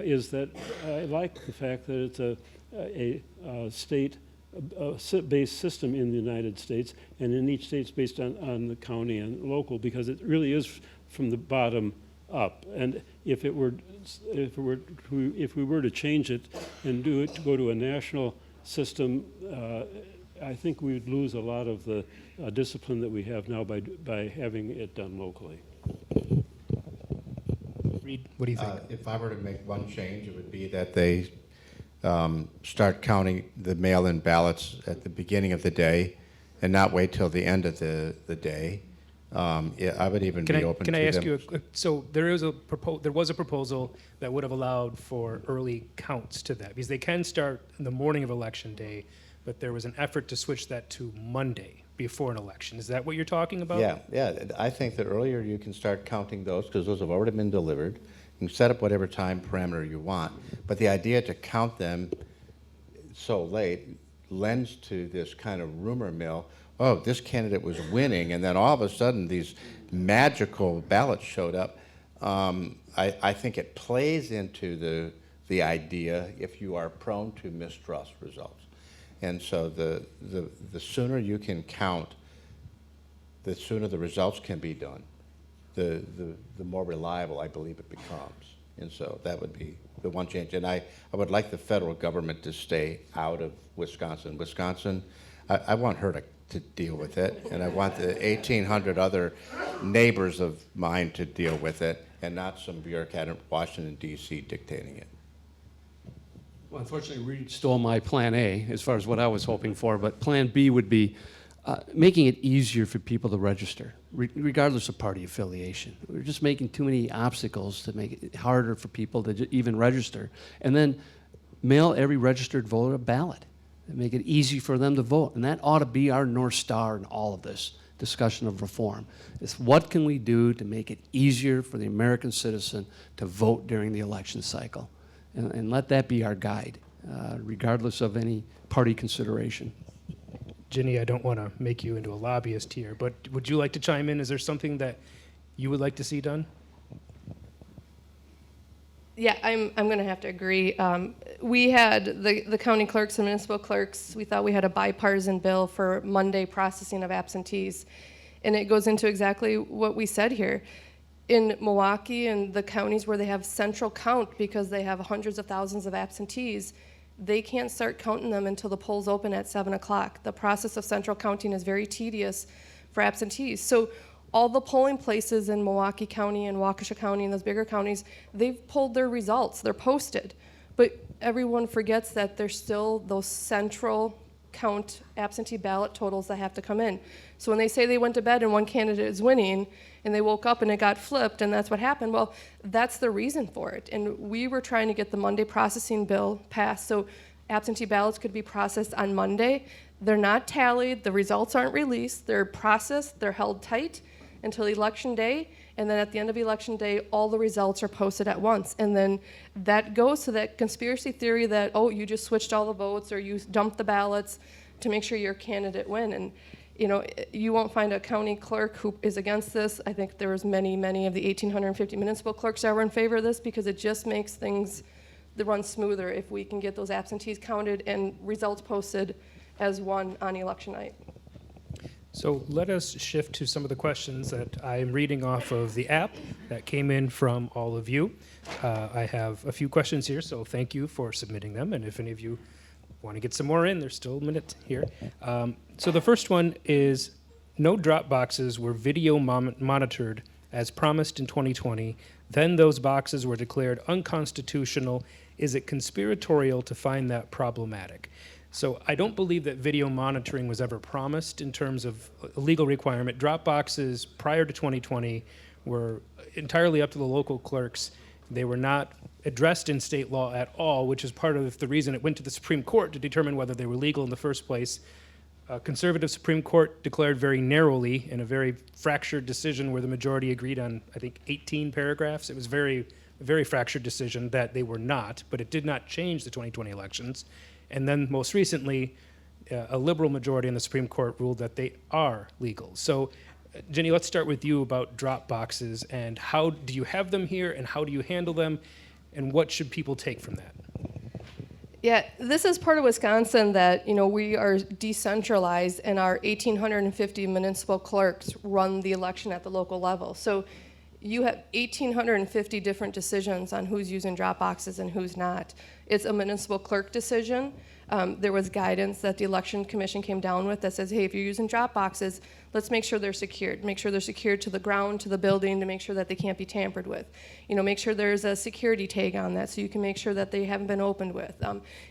is that I like the fact that it's a state-based system in the United States, and in each state it's based on the county and local, because it really is from the bottom up. And if we were to change it and to go to a national system, I think we would lose a lot of the discipline that we have now by having it done locally. Reid, what do you think? If I were to make one change, it would be that they start counting the mail-in ballots at the beginning of the day and not wait till the end of the day. Yeah, I would even be open to them. Can I ask you, so there was a proposal that would have allowed for early counts to that, because they can start in the morning of Election Day, but there was an effort to switch that to Monday before an election. Is that what you're talking about? Yeah, I think that earlier you can start counting those, because those have already been delivered. You can set up whatever time parameter you want, but the idea to count them so late lends to this kind of rumor mill. Oh, this candidate was winning, and then all of a sudden these magical ballots showed up. I think it plays into the idea if you are prone to mistrust results. And so the sooner you can count, the sooner the results can be done, the more reliable I believe it becomes. And so that would be the one change. And I would like the federal government to stay out of Wisconsin. Wisconsin, I want her to deal with it, and I want the 1,800 other neighbors of mine to deal with it, and not some bureaucrat in Washington, D.C. dictating it. Well, unfortunately, Reid stole my plan A as far as what I was hoping for, but plan B would be making it easier for people to register, regardless of party affiliation. We're just making too many obstacles to make it harder for people to even register. And then mail every registered voter a ballot and make it easy for them to vote. And that ought to be our North Star in all of this discussion of reform. It's what can we do to make it easier for the American citizen to vote during the election cycle? And let that be our guide, regardless of any party consideration. Ginny, I don't want to make you into a lobbyist here, but would you like to chime in? Is there something that you would like to see done? Yeah, I'm going to have to agree. We had the county clerks and municipal clerks, we thought we had a bipartisan bill for Monday processing of absentees. And it goes into exactly what we said here. In Milwaukee and the counties where they have central count because they have hundreds of thousands of absentees, they can't start counting them until the polls open at 7 o'clock. The process of central counting is very tedious for absentees. So all the polling places in Milwaukee County and Waukesha County and those bigger counties, they've pulled their results, they're posted. But everyone forgets that there's still those central count absentee ballot totals that have to come in. So when they say they went to bed and one candidate is winning and they woke up and it got flipped and that's what happened, well, that's the reason for it. And we were trying to get the Monday processing bill passed so absentee ballots could be processed on Monday. They're not tallied, the results aren't released, they're processed, they're held tight until election day, and then at the end of election day, all the results are posted at once. And then that goes to that conspiracy theory that, oh, you just switched all the votes or you dumped the ballots to make sure your candidate win. And you know, you won't find a county clerk who is against this. I think there was many of the 1,850 municipal clerks that were in favor of this because it just makes things run smoother if we can get those absentees counted and results posted as one on election night. So let us shift to some of the questions that I'm reading off of the app that came in from all of you. I have a few questions here, so thank you for submitting them. And if any of you want to get some more in, there's still a minute here. So the first one is, no drop boxes were video monitored as promised in 2020. Then those boxes were declared unconstitutional. Is it conspiratorial to find that problematic? So I don't believe that video monitoring was ever promised in terms of a legal requirement. Drop boxes prior to 2020 were entirely up to the local clerks. They were not addressed in state law at all, which is part of the reason it went to the Supreme Court to determine whether they were legal in the first place. A conservative Supreme Court declared very narrowly in a very fractured decision where the majority agreed on, I think, 18 paragraphs. It was a very fractured decision that they were not, but it did not change the 2020 elections. And then most recently, a liberal majority in the Supreme Court ruled that they are legal. So, Ginny, let's start with you about drop boxes and how do you have them here and how do you handle them and what should people take from that? Yeah, this is part of Wisconsin that, you know, we are decentralized and our 1,850 municipal clerks run the election at the local level. So you have 1,850 different decisions on who's using drop boxes and who's not. It's a municipal clerk decision. There was guidance that the Election Commission came down with that says, hey, if you're using drop boxes, let's make sure they're secured. Make sure they're secured to the ground, to the building, to make sure that they can't be tampered with. You know, make sure there's a security tag on that so you can make sure that they haven't been opened with.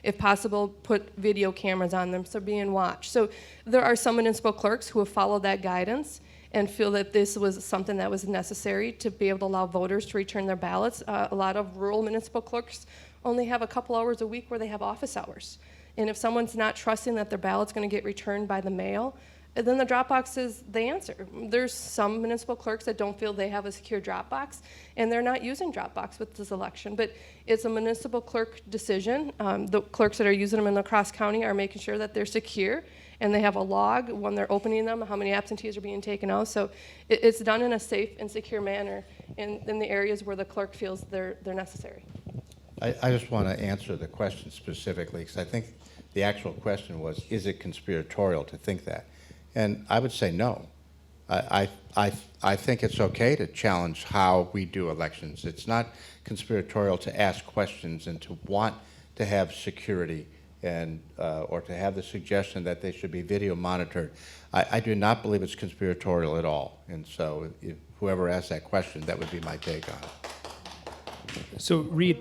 If possible, put video cameras on them so they're being watched. So there are some municipal clerks who have followed that guidance, and feel that this was something that was necessary to be able to allow voters to return their ballots. A lot of rural municipal clerks only have a couple hours a week where they have office hours. And if someone's not trusting that their ballot's going to get returned by the mail, then the drop box is the answer. There's some municipal clerks that don't feel they have a secure drop box, and they're not using drop box with this election. But it's a municipal clerk decision. The clerks that are using them in La Crosse County are making sure that they're secure, and they have a log when they're opening them, how many absentees are being taken out. So it's done in a safe and secure manner in the areas where the clerk feels they're necessary. I just want to answer the question specifically, because I think the actual question was, is it conspiratorial to think that? And I would say no. I think it's okay to challenge how we do elections. It's not conspiratorial to ask questions and to want to have security and or to have the suggestion that they should be video monitored. I do not believe it's conspiratorial at all. And so if whoever asked that question, that would be my take on it. So Reid,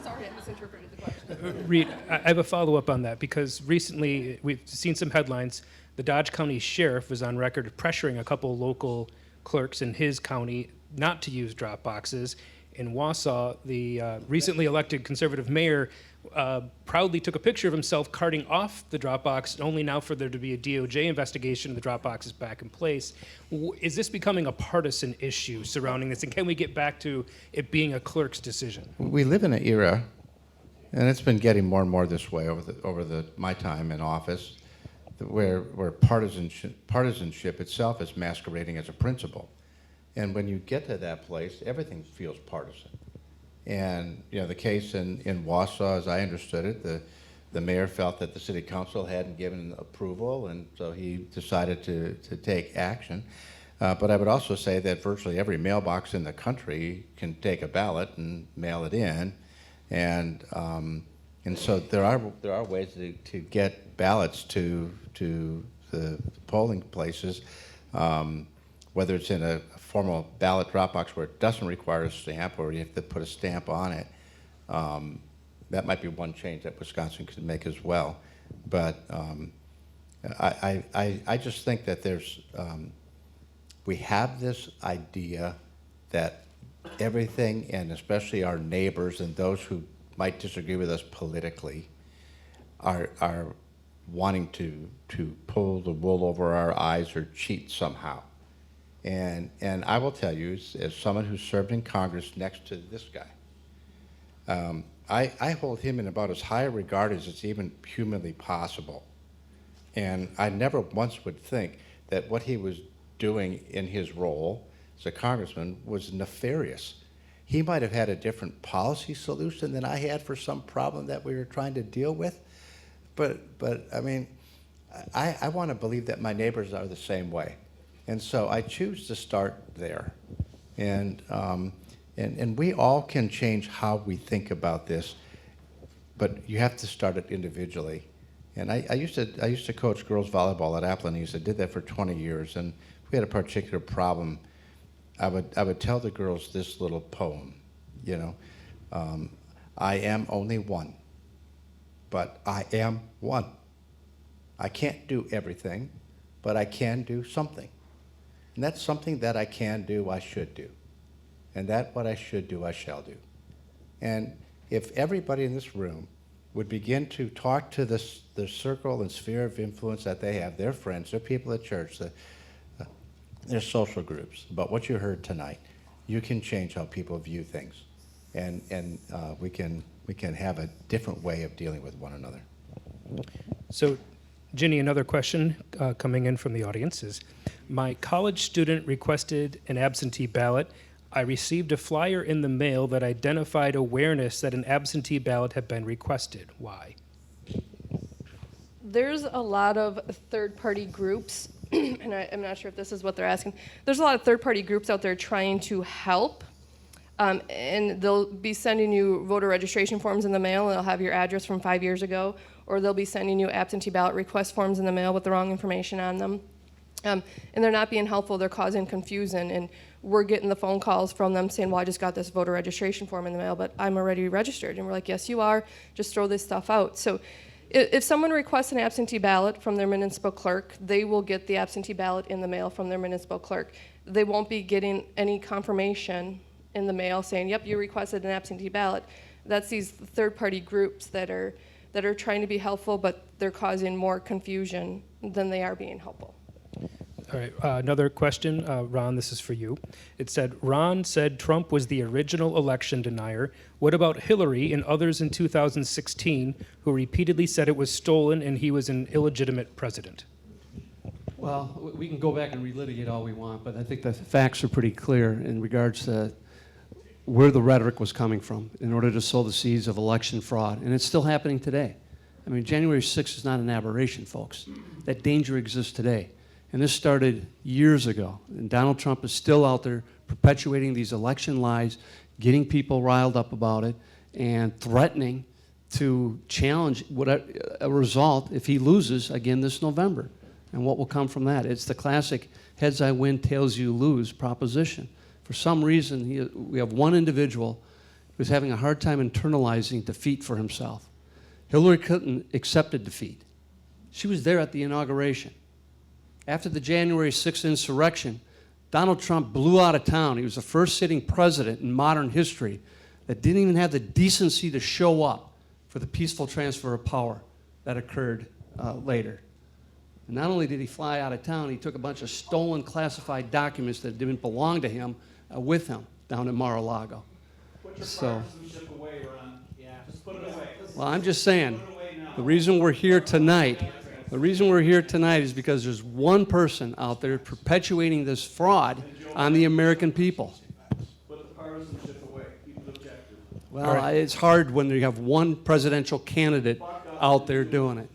Sorry, I misinterpreted the question. Reid, I have a follow-up on that because recently we've seen some headlines. The Dodge County Sheriff was on record pressuring a couple local clerks in his county not to use drop boxes. In Wausau, the recently elected conservative mayor proudly took a picture of himself carting off the drop box, only now for there to be a DOJ investigation and the drop box is back in place. Is this becoming a partisan issue surrounding this, and can we get back to it being a clerk's decision? We live in an era, and it's been getting more and more this way over my time in office, where partisanship itself is masquerading as a principle. And when you get to that place, everything feels partisan. And the case in Wausau, as I understood it, the mayor felt that the city council hadn't given approval, and so he decided to take action. But I would also say that virtually every mailbox in the country can take a ballot and mail it in, and so there are ways to get ballots to the polling places. Whether it's in a formal ballot drop box where it doesn't require a stamp or you have to put a stamp on it, that might be one change that Wisconsin could make as well. But I just think that we have this idea that everything, and especially our neighbors and those who might disagree with us politically, are wanting to pull the wool over our eyes or cheat somehow. And I will tell you, as someone who served in Congress next to this guy, I hold him in about as high a regard as it's even humanly possible. And I never once would think that what he was doing in his role as a congressman was nefarious. He might have had a different policy solution than I had for some problem that we were trying to deal with. But I mean, I want to believe that my neighbors are the same way. And so I choose to start there. And we all can change how we think about this, but you have to start it individually. And I used to coach girls volleyball at Appleton. I did that for 20 years, and if we had a particular problem, I would tell the girls this little poem, I am only one, but I am one. I can't do everything, but I can do something. And that's something that I can do, I should do. And that what I should do, I shall do. And if everybody in this room would begin to talk to the circle and sphere of influence that they have, their friends, their people at church, their social groups, about what you heard tonight, you can change how people view things. And we can have a different way of dealing with one another. So, Ginny, another question coming in from the audience is, my college student requested an absentee ballot. I received a flyer in the mail that identified awareness that an absentee ballot had been requested. Why? There's a lot of third-party groups, and I'm not sure if this is what they're asking. There's a lot of third-party groups out there trying to help, and they'll be sending you voter registration forms in the mail, and they'll have your address from 5 years ago, or they'll be sending you absentee ballot request forms in the mail with the wrong information on them. And they're not being helpful, they're causing confusion, and we're getting the phone calls from them saying, well, I just got this voter registration form in the mail, but I'm already registered. And we're like, yes, you are, just throw this stuff out. So If someone requests an absentee ballot from their municipal clerk, they will get the absentee ballot in the mail from their municipal clerk. They won't be getting any confirmation in the mail saying, yep, you requested an absentee ballot. That's these third-party groups that are trying to be helpful, but they're causing more confusion than they are being helpful. All right, another question, Ron, this is for you. It said, Ron said Trump was the original election denier. What about Hillary and others in 2016 who repeatedly said it was stolen and he was an illegitimate president? Well, we can go back and relitigate all we want, but I think the facts are pretty clear in regards to where the rhetoric was coming from in order to sow the seeds of election fraud, and it's still happening today. I mean, January 6th is not an aberration, folks. That danger exists today. And this started years ago, and Donald Trump is still out there perpetuating these election lies, getting people riled up about it, and threatening to challenge a result if he loses again this November. And what will come from that? It's the classic heads I win, tails you lose proposition. For some reason, we have one individual who's having a hard time internalizing defeat for himself. Hillary Clinton accepted defeat. She was there at the inauguration. After the January 6th insurrection, Donald Trump blew out of town. He was the first sitting president in modern history that didn't even have the decency to show up for the peaceful transfer of power that occurred later. And not only did he fly out of town, he took a bunch of stolen classified documents that didn't belong to him with him down in Mar-a-Lago. Put your partisanship away, Ron. Yeah, just put it away. Well, I'm just saying, the reason we're here tonight is because there's one person out there perpetuating this fraud on the American people. Put the partisanship away. Keep it objective. Well, it's hard when you have one presidential candidate out there doing it.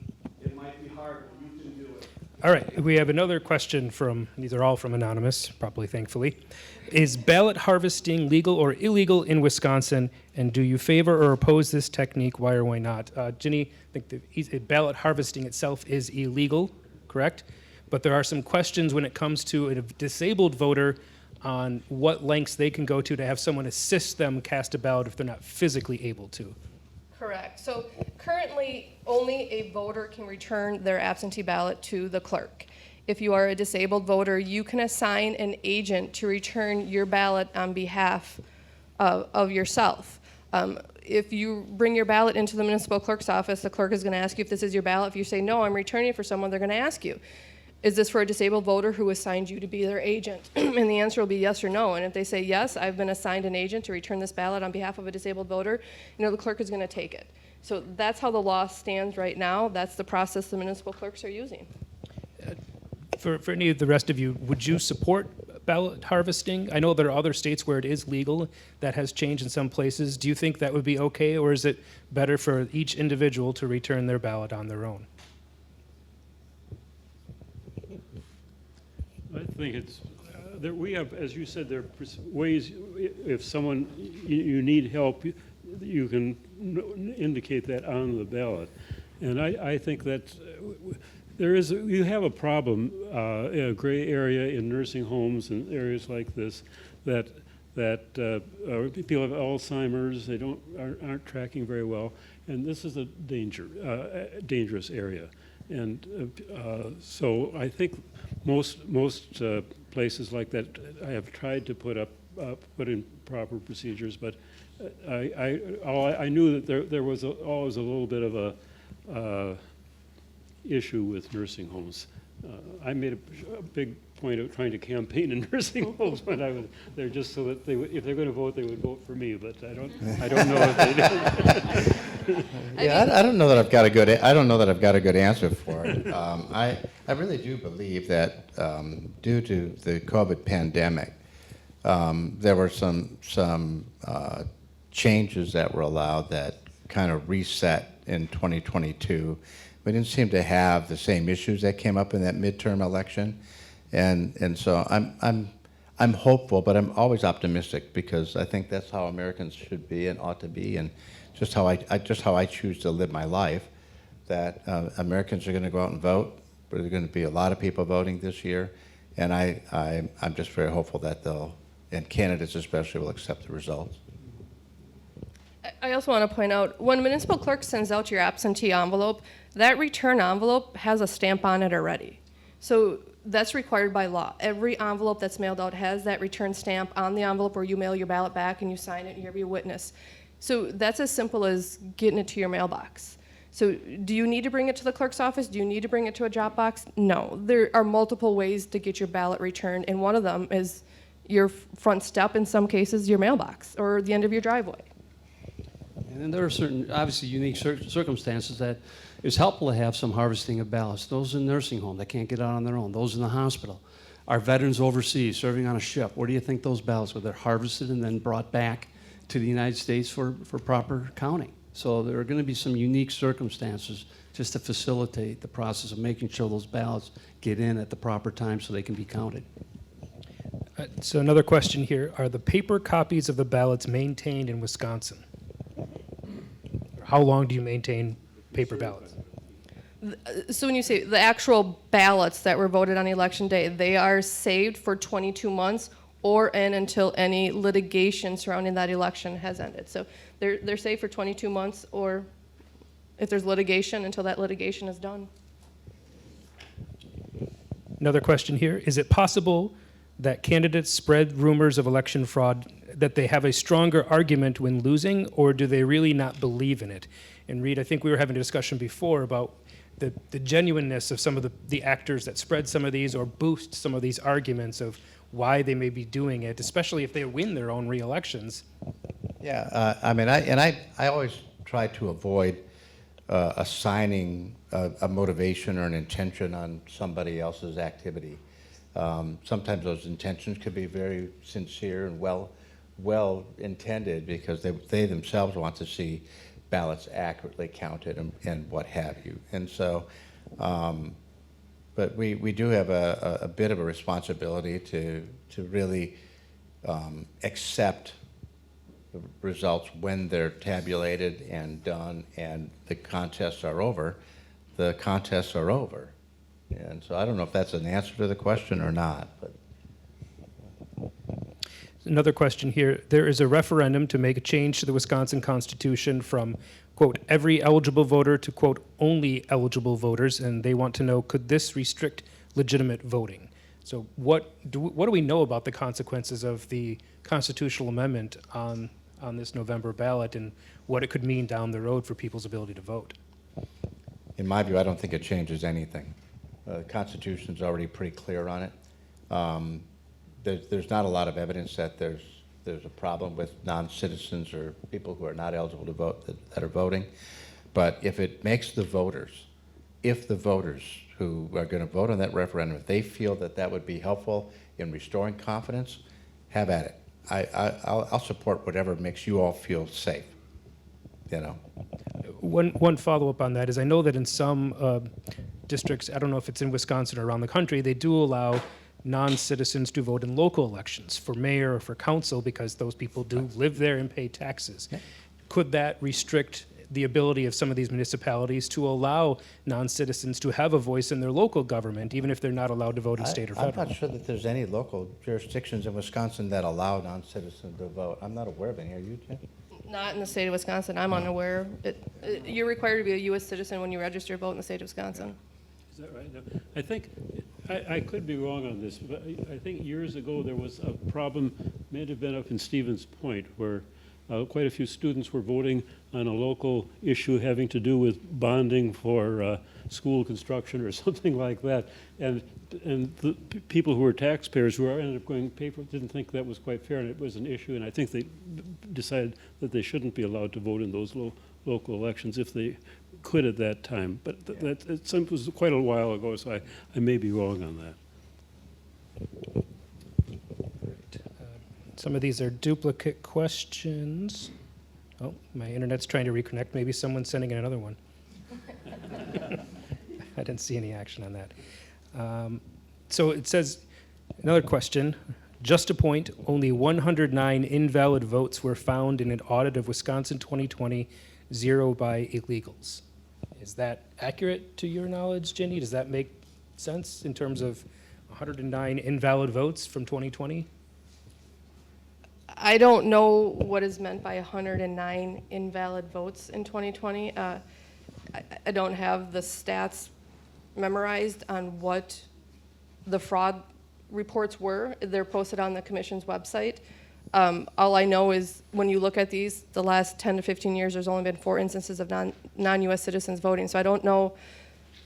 It might be hard, but you can do it. All right, we have another question from, these are all from Anonymous, probably thankfully. Is ballot harvesting legal or illegal in Wisconsin, and do you favor or oppose this technique? Why or why not? Ginny, I think the ballot harvesting itself is illegal, correct? But there are some questions when it comes to a disabled voter on what lengths they can go to have someone assist them cast a ballot if they're not physically able to. Correct. So currently, only a voter can return their absentee ballot to the clerk. If you are a disabled voter, you can assign an agent to return your ballot on behalf of yourself. If you bring your ballot into the municipal clerk's office, the clerk is going to ask you if this is your ballot. If you say, no, I'm returning it for someone, they're going to ask you, is this for a disabled voter who assigned you to be their agent? And the answer will be yes or no. And if they say, yes, I've been assigned an agent to return this ballot on behalf of a disabled voter, the clerk is going to take it. So that's how the law stands right now. That's the process the municipal clerks are using. For any of the rest of you, would you support ballot harvesting? I know there are other states where it is legal. That has changed in some places. Do you think that would be okay, or is it better for each individual to return their ballot on their own? I think it's, we have, as you said, there are ways, if someone, you need help, you can indicate that on the ballot. And I think that you have a problem, a gray area in nursing homes and areas like this, that people have Alzheimer's, they aren't tracking very well, and this is a dangerous area. And so I think most places like that I have tried to put in proper procedures, but I knew that there was always a little bit of a issue with nursing homes. I made a big point of trying to campaign in nursing homes when I was there, just so that if they're going to vote, they would vote for me. But I don't know if they do. Yeah, I don't know that I've got a good. I don't know that I've got a good answer for it. I really do believe that due to the COVID pandemic, there were some changes that were allowed that kind of reset in 2022. We didn't seem to have the same issues that came up in that midterm election, and so I'm hopeful, but I'm always optimistic because I think that's how Americans should be and ought to be, and just how I choose to live my life. That Americans are going to go out and vote. There's going to be a lot of people voting this year, and I'm just very hopeful that and candidates especially will accept the results. I also want to point out, when municipal clerk sends out your absentee envelope, that return envelope has a stamp on it already. So that's required by law. Every envelope that's mailed out has that return stamp on the envelope where you mail your ballot back and you sign it and you're a witness. So that's as simple as getting it to your mailbox. So do you need to bring it to the clerk's office? Do you need to bring it to a drop box? No. There are multiple ways to get your ballot returned, and one of them is your front step, in some cases, your mailbox, or the end of your driveway. And then there are certain, obviously, unique circumstances that it's helpful to have some harvesting of ballots. Those in nursing home that can't get out on their own, those in the hospital, our veterans overseas serving on a ship. Where do you think those ballots were? They're harvested and then brought back to the United States for proper counting. So there are going to be some unique circumstances just to facilitate the process of making sure those ballots get in at the proper time so they can be counted. So another question here, are the paper copies of the ballots maintained in Wisconsin? How long do you maintain paper ballots? So when you say the actual ballots that were voted on election day, they are saved for 22 months or until any litigation surrounding that election has ended. So they're saved for 22 months, or if there's litigation, until that litigation is done. Another question here, is it possible that candidates spread rumors of election fraud, that they have a stronger argument when losing, or do they really not believe in it? And Reid, I think we were having a discussion before about the genuineness of some of the actors that spread some of these or boost some of these arguments of why they may be doing it, especially if they win their own re-elections. Yeah, I always try to avoid assigning a motivation or an intention on somebody else's activity. Sometimes those intentions could be very sincere and well intended because they themselves want to see ballots accurately counted and what have you. And so, but we do have a bit of a responsibility to really accept the results when they're tabulated and done and the contests are over. The contests are over. And so I don't know if that's an answer to the question or not. But Another question here. There is a referendum to make a change to the Wisconsin Constitution from, quote, every eligible voter to, quote, only eligible voters, and they want to know, could this restrict legitimate voting? So what do we know about the consequences of the constitutional amendment on this November ballot and what it could mean down the road for people's ability to vote? in my view, I don't think it changes anything. The Constitution's already pretty clear on it. There's not a lot of evidence that there's a problem with non-citizens or people who are not eligible to vote that are voting. But if it makes the voters, if the voters who are going to vote on that referendum, if they feel that that would be helpful in restoring confidence, have at it. I'll support whatever makes you all feel safe, you know. One follow-up on that is I know that in some districts, I don't know if it's in Wisconsin or around the country, they do allow non-citizens to vote in local elections for mayor or for council because those people do live there and pay taxes. Yeah. Could that restrict the ability of some of these municipalities to allow non-citizens to have a voice in their local government, even if they're not allowed to vote in state or federal? I'm not sure that there's any local jurisdictions in Wisconsin that allow non-citizens to vote. I'm not aware of any. Are you, Jim? Not in the state of Wisconsin. I'm unaware. You're required to be a U.S. citizen when you register to vote in the state of Wisconsin. Is that right? No. I think, I could be wrong on this, but I think years ago there was a problem, may have been up in Stevens Point, where quite a few students were voting on a local issue having to do with bonding for school construction or something like that. And the people who were taxpayers who ended up going paper didn't think that was quite fair, and it was an issue, and I think they decided that they shouldn't be allowed to vote in those local elections if they could at that time. But it was quite a while ago, so I may be wrong on that. Some of these are duplicate questions. Oh, my internet's trying to reconnect. Maybe someone's sending in another one. I didn't see any action on that. So it says, another question. Just a point, only 109 invalid votes were found in an audit of Wisconsin 2020, 0 by illegals. Is that accurate to your knowledge, Ginny? Does that make sense in terms of 109 invalid votes from 2020? I don't know what is meant by 109 invalid votes in 2020. I don't have the stats memorized on what the fraud reports were. They're posted on the commission's website. All I know is when you look at these, the last 10 to 15 years, there's only been 4 instances of non-U.S. citizens voting. So I don't know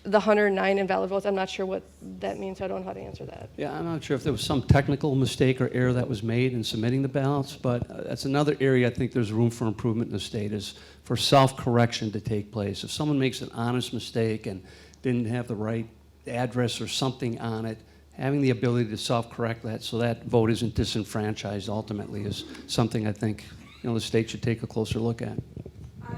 the 109 invalid votes. I'm not sure what that means, so I don't know how to answer that. Yeah, I'm not sure if there was some technical mistake or error that was made in submitting the ballots, but that's another area I think there's room for improvement in the state is for self-correction to take place. If someone makes an honest mistake and didn't have the right address or something on it, having the ability to self-correct that so that vote isn't disenfranchised ultimately is something I think the state should take a closer look at.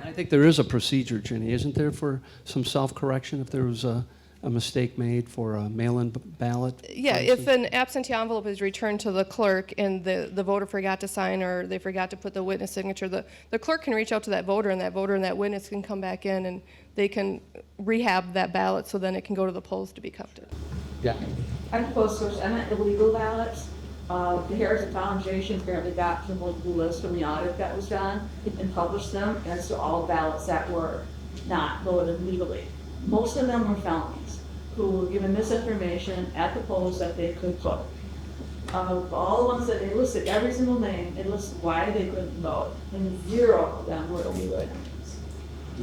I think there is a procedure, Ginny, isn't there, for some self-correction if there was a mistake made for a mail-in ballot? Yeah, if an absentee envelope is returned to the clerk and the voter forgot to sign or they forgot to put the witness signature, the clerk can reach out to that voter and that witness can come back in and they can rehab that ballot so then it can go to the polls to be counted. Yeah. I'm close source. I meant illegal ballots. The Harrison Foundation apparently got the illegal list from the audit that was done and published them as to all ballots that were not voted legally. Most of them were felonies who were given misinformation at the polls that they could vote. Of all the ones that they listed, every single name, it listed why they couldn't vote, and 0 of them were illegal.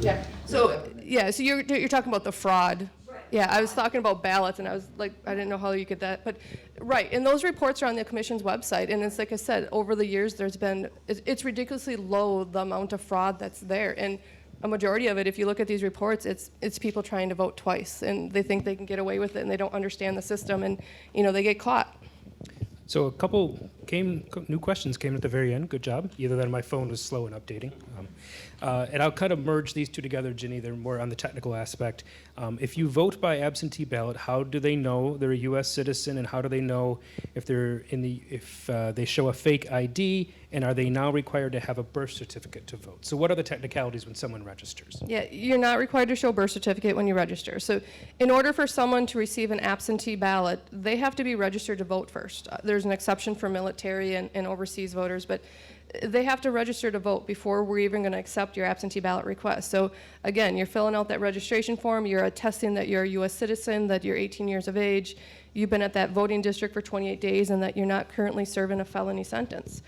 Yeah. So you're talking about the fraud. Yeah, I was talking about ballots, and I was like, I didn't know how you get that, but right. And those reports are on the commission's website, and it's like I said, over the years, it's ridiculously low the amount of fraud that's there, and a majority of it, if you look at these reports, it's people trying to vote twice, and they think they can get away with it, and they don't understand the system, and they get caught. So a couple new questions came at the very end. Good job. Either that or my phone was slow in updating. And I'll kind of merge these two together, Ginny. They're more on the technical aspect. If you vote by absentee ballot, how do they know they're a U.S. citizen, and how do they know if they show a fake ID, and are they now required to have a birth certificate to vote? So what are the technicalities when someone registers? Yeah, you're not required to show a birth certificate when you register. So in order for someone to receive an absentee ballot, they have to be registered to vote first. There's an exception for military and overseas voters, but they have to register to vote before we're even going to accept your absentee ballot request. So again, you're filling out that registration form, you're attesting that you're a U.S. citizen, that you're 18 years of age, you've been at that voting district for 28 days, and that you're not currently serving a felony sentence.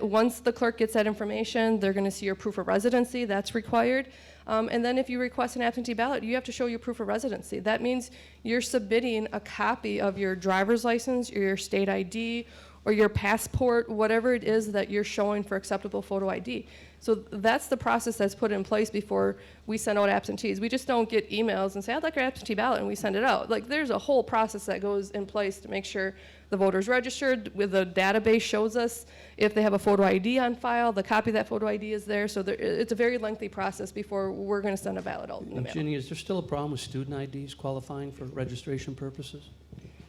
Once the clerk gets that information, they're going to see your proof of residency. That's required. And then if you request an absentee ballot, you have to show your proof of residency. That means you're submitting a copy of your driver's license or your state ID or your passport, whatever it is that you're showing for acceptable photo ID. So that's the process that's put in place before we send out absentees. We just don't get emails and say, I'd like your absentee ballot, and we send it out. Like, there's a whole process that goes in place to make sure the voter's registered. With the database shows us if they have a photo ID on file, the copy of that photo ID is there. So it's a very lengthy process before we're going to send a ballot out in the mail. Ginny, is there still a problem with student IDs qualifying for registration purposes?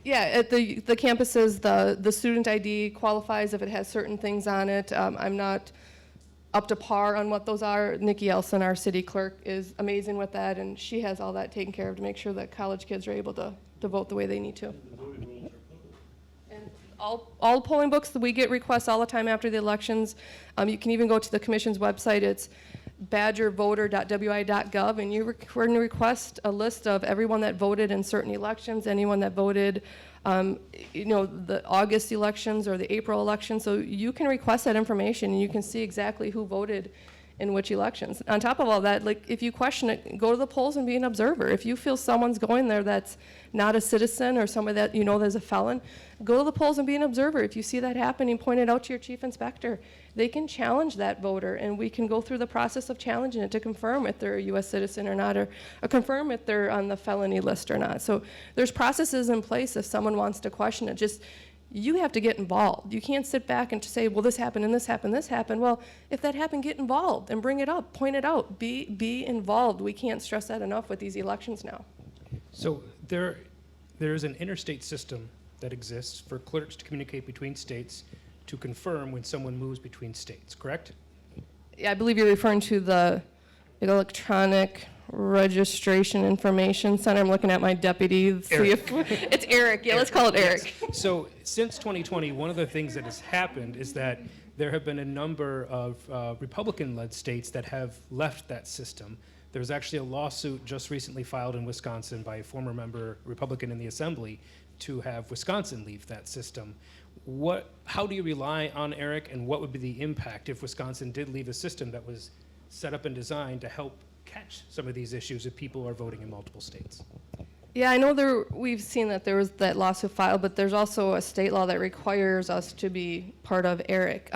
Yeah, at the campuses, the student ID qualifies if it has certain things on it. I'm not up to par on what those are. Nikki Elson, our city clerk, is amazing with that, and she has all that taken care of to make sure that college kids are able to vote the way they need to. And all polling books, we get requests all the time after the elections. You can even go to the commission's website. It's badgervoter.wi.gov, and we're going to request a list of everyone that voted in certain elections, anyone that voted, the August elections or the April elections. So you can request that information, and you can see exactly who voted in which elections. On top of all that, like, if you question it, go to the polls and be an observer. If you feel someone's going there that's not a citizen or somebody that there's a felon, go to the polls and be an observer. If you see that happening, point it out to your chief inspector. They can challenge that voter, and we can go through the process of challenging it to confirm if they're a U.S. citizen or not, or confirm if they're on the felony list or not. So there's processes in place if someone wants to question it. Just, you have to get involved. You can't sit back and say, well, this happened and this happened, this happened. Well, if that happened, get involved and bring it up, point it out, be involved. We can't stress that enough with these elections now. So there is an interstate system that exists for clerks to communicate between states to confirm when someone moves between states, correct? Yeah, I believe you're referring to the electronic registration information center. I'm looking at my deputy. See if it's Eric. Yeah, let's call it Eric. Yes. So since 2020, one of the things that has happened is that there have been a number of Republican-led states that have left that system. There was actually a lawsuit just recently filed in Wisconsin by a former member, Republican in the Assembly, to have Wisconsin leave that system. How do you rely on ERIC, and what would be the impact if Wisconsin did leave a system that was set up and designed to help catch some of these issues if people are voting in multiple states? Yeah, I know we've seen that there was that lawsuit filed, but there's also a state law that requires us to be part of ERIC.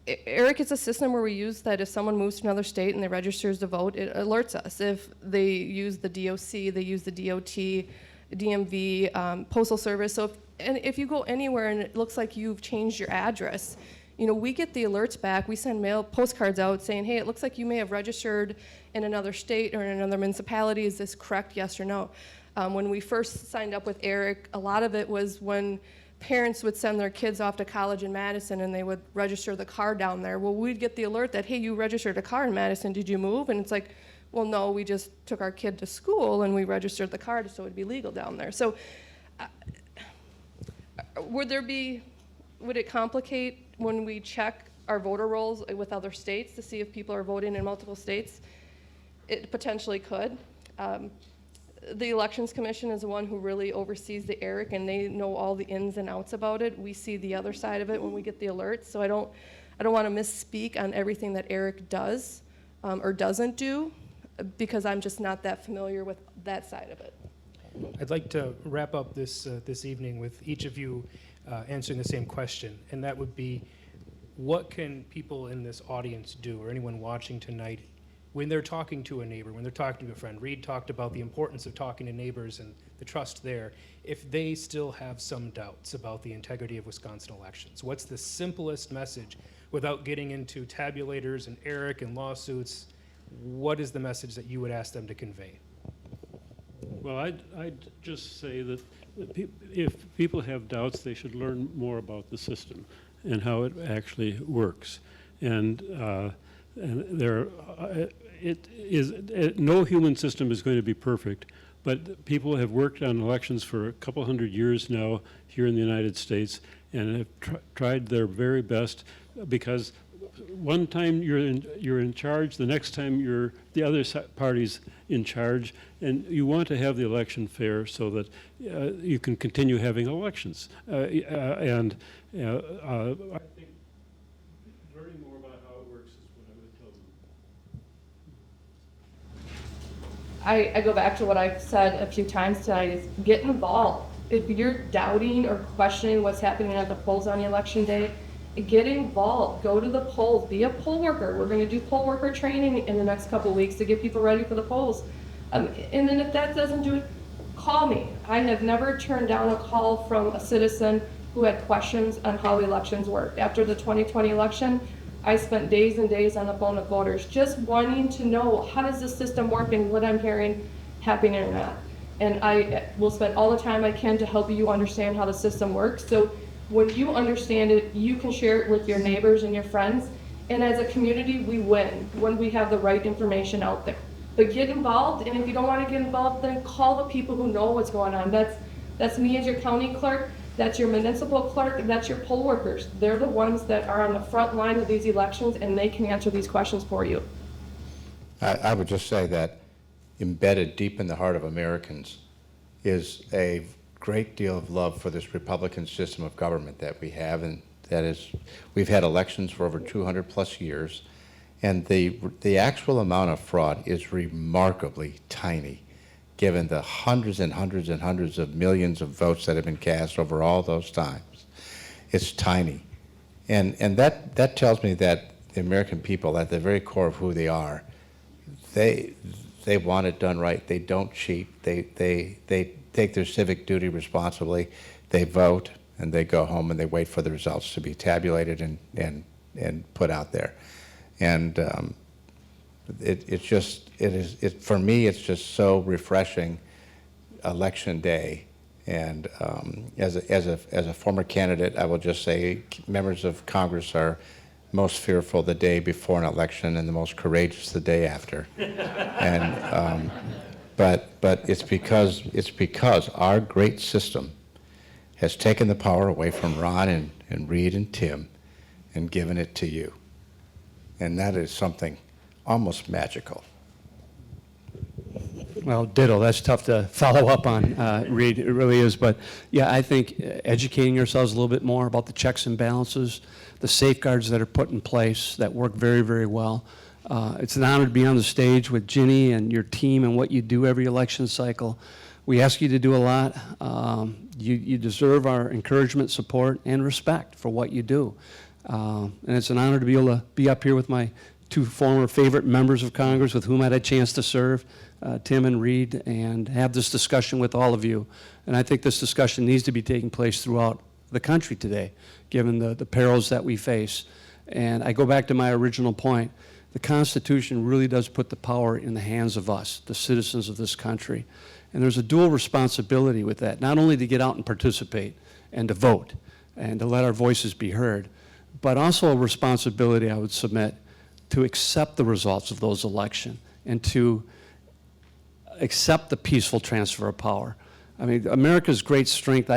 ERIC is a system where we use that if someone moves to another state and they registers to vote, it alerts us. If they use the DOC, they use the DOT, DMV, Postal Service. So if you go anywhere and it looks like you've changed your address, we get the alerts back. We send postcards out saying, hey, it looks like you may have registered in another state or in another municipality. Is this correct, yes or no? When we first signed up with ERIC, a lot of it was when parents would send their kids off to college in Madison and they would register the car down there. Well, we'd get the alert that, hey, you registered a car in Madison, did you move? And it's like, well, no, we just took our kid to school and we registered the car so it'd be legal down there. So would it complicate when we check our voter rolls with other states to see if people are voting in multiple states? It potentially could. The Elections Commission is the one who really oversees the ERIC, and they know all the ins and outs about it. We see the other side of it when we get the alerts, so I don't want to misspeak on everything that ERIC does or doesn't do, because I'm just not that familiar with that side of it. I'd like to wrap up this evening with each of you answering the same question, and that would be, what can people in this audience do, or anyone watching tonight, when they're talking to a neighbor, when they're talking to a friend? Reid talked about the importance of talking to neighbors and the trust there. If they still have some doubts about the integrity of Wisconsin elections, what's the simplest message, without getting into tabulators and ERIC and lawsuits? What is the message that you would ask them to convey? Well, I'd just say that if people have doubts, they should learn more about the system and how it actually works. And no human system is going to be perfect, but people have worked on elections for a couple hundred years now here in the United States and have tried their very best, because one time you're in charge, the next time the other party's in charge, and you want to have the election fair so that you can continue having elections. I think learning more about how it works is what I would tell them. I go back to what I've said a few times tonight, is get involved. If you're doubting or questioning what's happening at the polls on election day, get involved. Go to the polls. Be a poll worker. We're going to do poll worker training in the next couple of weeks to get people ready for the polls. And then if that doesn't do it, call me. I have never turned down a call from a citizen who had questions on how elections work. After the 2020 election, I spent days and days on the phone with voters just wanting to know, how does this system work and what I'm hearing happening or not. And I will spend all the time I can to help you understand how the system works. So when you understand it, you can share it with your neighbors and your friends. And as a community, we win when we have the right information out there. But get involved, and if you don't want to get involved, then call the people who know what's going on. That's me as your county clerk, that's your municipal clerk, that's your poll workers. They're the ones that are on the front line of these elections, and they can answer these questions for you. I would just say that embedded deep in the heart of Americans is a great deal of love for this Republican system of government that we have, and that is, we've had elections for over 200 plus years, and the actual amount of fraud is remarkably tiny, given the hundreds and hundreds and hundreds of millions of votes that have been cast over all those times. It's tiny, and that tells me that the American people, at the very core of who they are, they want it done right. They don't cheat. They take their civic duty responsibly. They vote, and they go home and they wait for the results to be tabulated and put out there. And for me, it's just so refreshing election day. And as a former candidate, I will just say members of Congress are most fearful the day before an election and the most courageous the day after. And but it's because our great system has taken the power away from Ron and Reid and Tim, and given it to you. And that is something almost magical. Well, ditto. That's tough to follow up on, Reid. It really is. But yeah, I think educating ourselves a little bit more about the checks and balances, the safeguards that are put in place that work very, very well. It's an honor to be on the stage with Ginny and your team and what you do every election cycle. We ask you to do a lot. You deserve our encouragement, support, and respect for what you do. And it's an honor to be able to be up here with my two former favorite members of Congress with whom I had a chance to serve, Tim and Reid, and have this discussion with all of you. And I think this discussion needs to be taking place throughout the country today, given the perils that we face. And I go back to my original point. The Constitution really does put the power in the hands of us, the citizens of this country. And there's a dual responsibility with that, not only to get out and participate and to vote and to let our voices be heard, but also a responsibility, I would submit, to accept the results of those elections and to accept the peaceful transfer of power. I mean, America's great strength,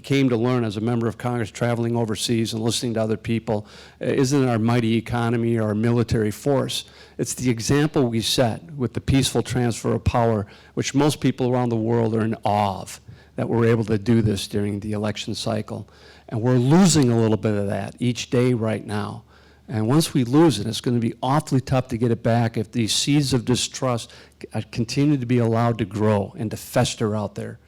came to learn as a member of Congress traveling overseas and listening to other people, isn't our mighty economy or our military force. It's the example we set with the peaceful transfer of power, which most people around the world are in awe of, that we're able to do this during the election cycle. And we're losing a little bit of that each day right now. And once we lose it, it's going to be awfully tough to get it back if these seeds of distrust continue to be allowed to grow and to fester out there.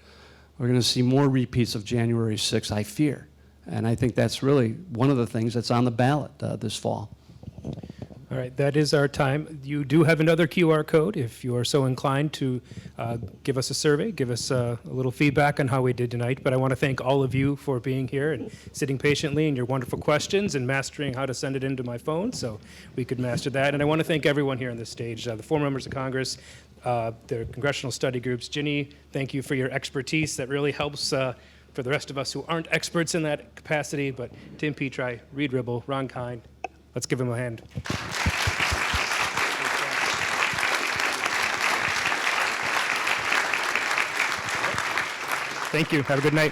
We're going to see more repeats of January 6th, I fear. And I think that's really one of the things that's on the ballot this fall. All right, that is our time. You do have another QR code if you are so inclined to give us a survey, give us a little feedback on how we did tonight. But I want to thank all of you for being here and sitting patiently and your wonderful questions and mastering how to send it into my phone so we could master that. And I want to thank everyone here on this stage, the former members of Congress, their congressional study groups. Ginny, thank you for your expertise. That really helps for the rest of us who aren't experts in that capacity. But Tim Petri, Reid Ribble, Ron Kine, let's give them a hand. Thank you. Have a good night.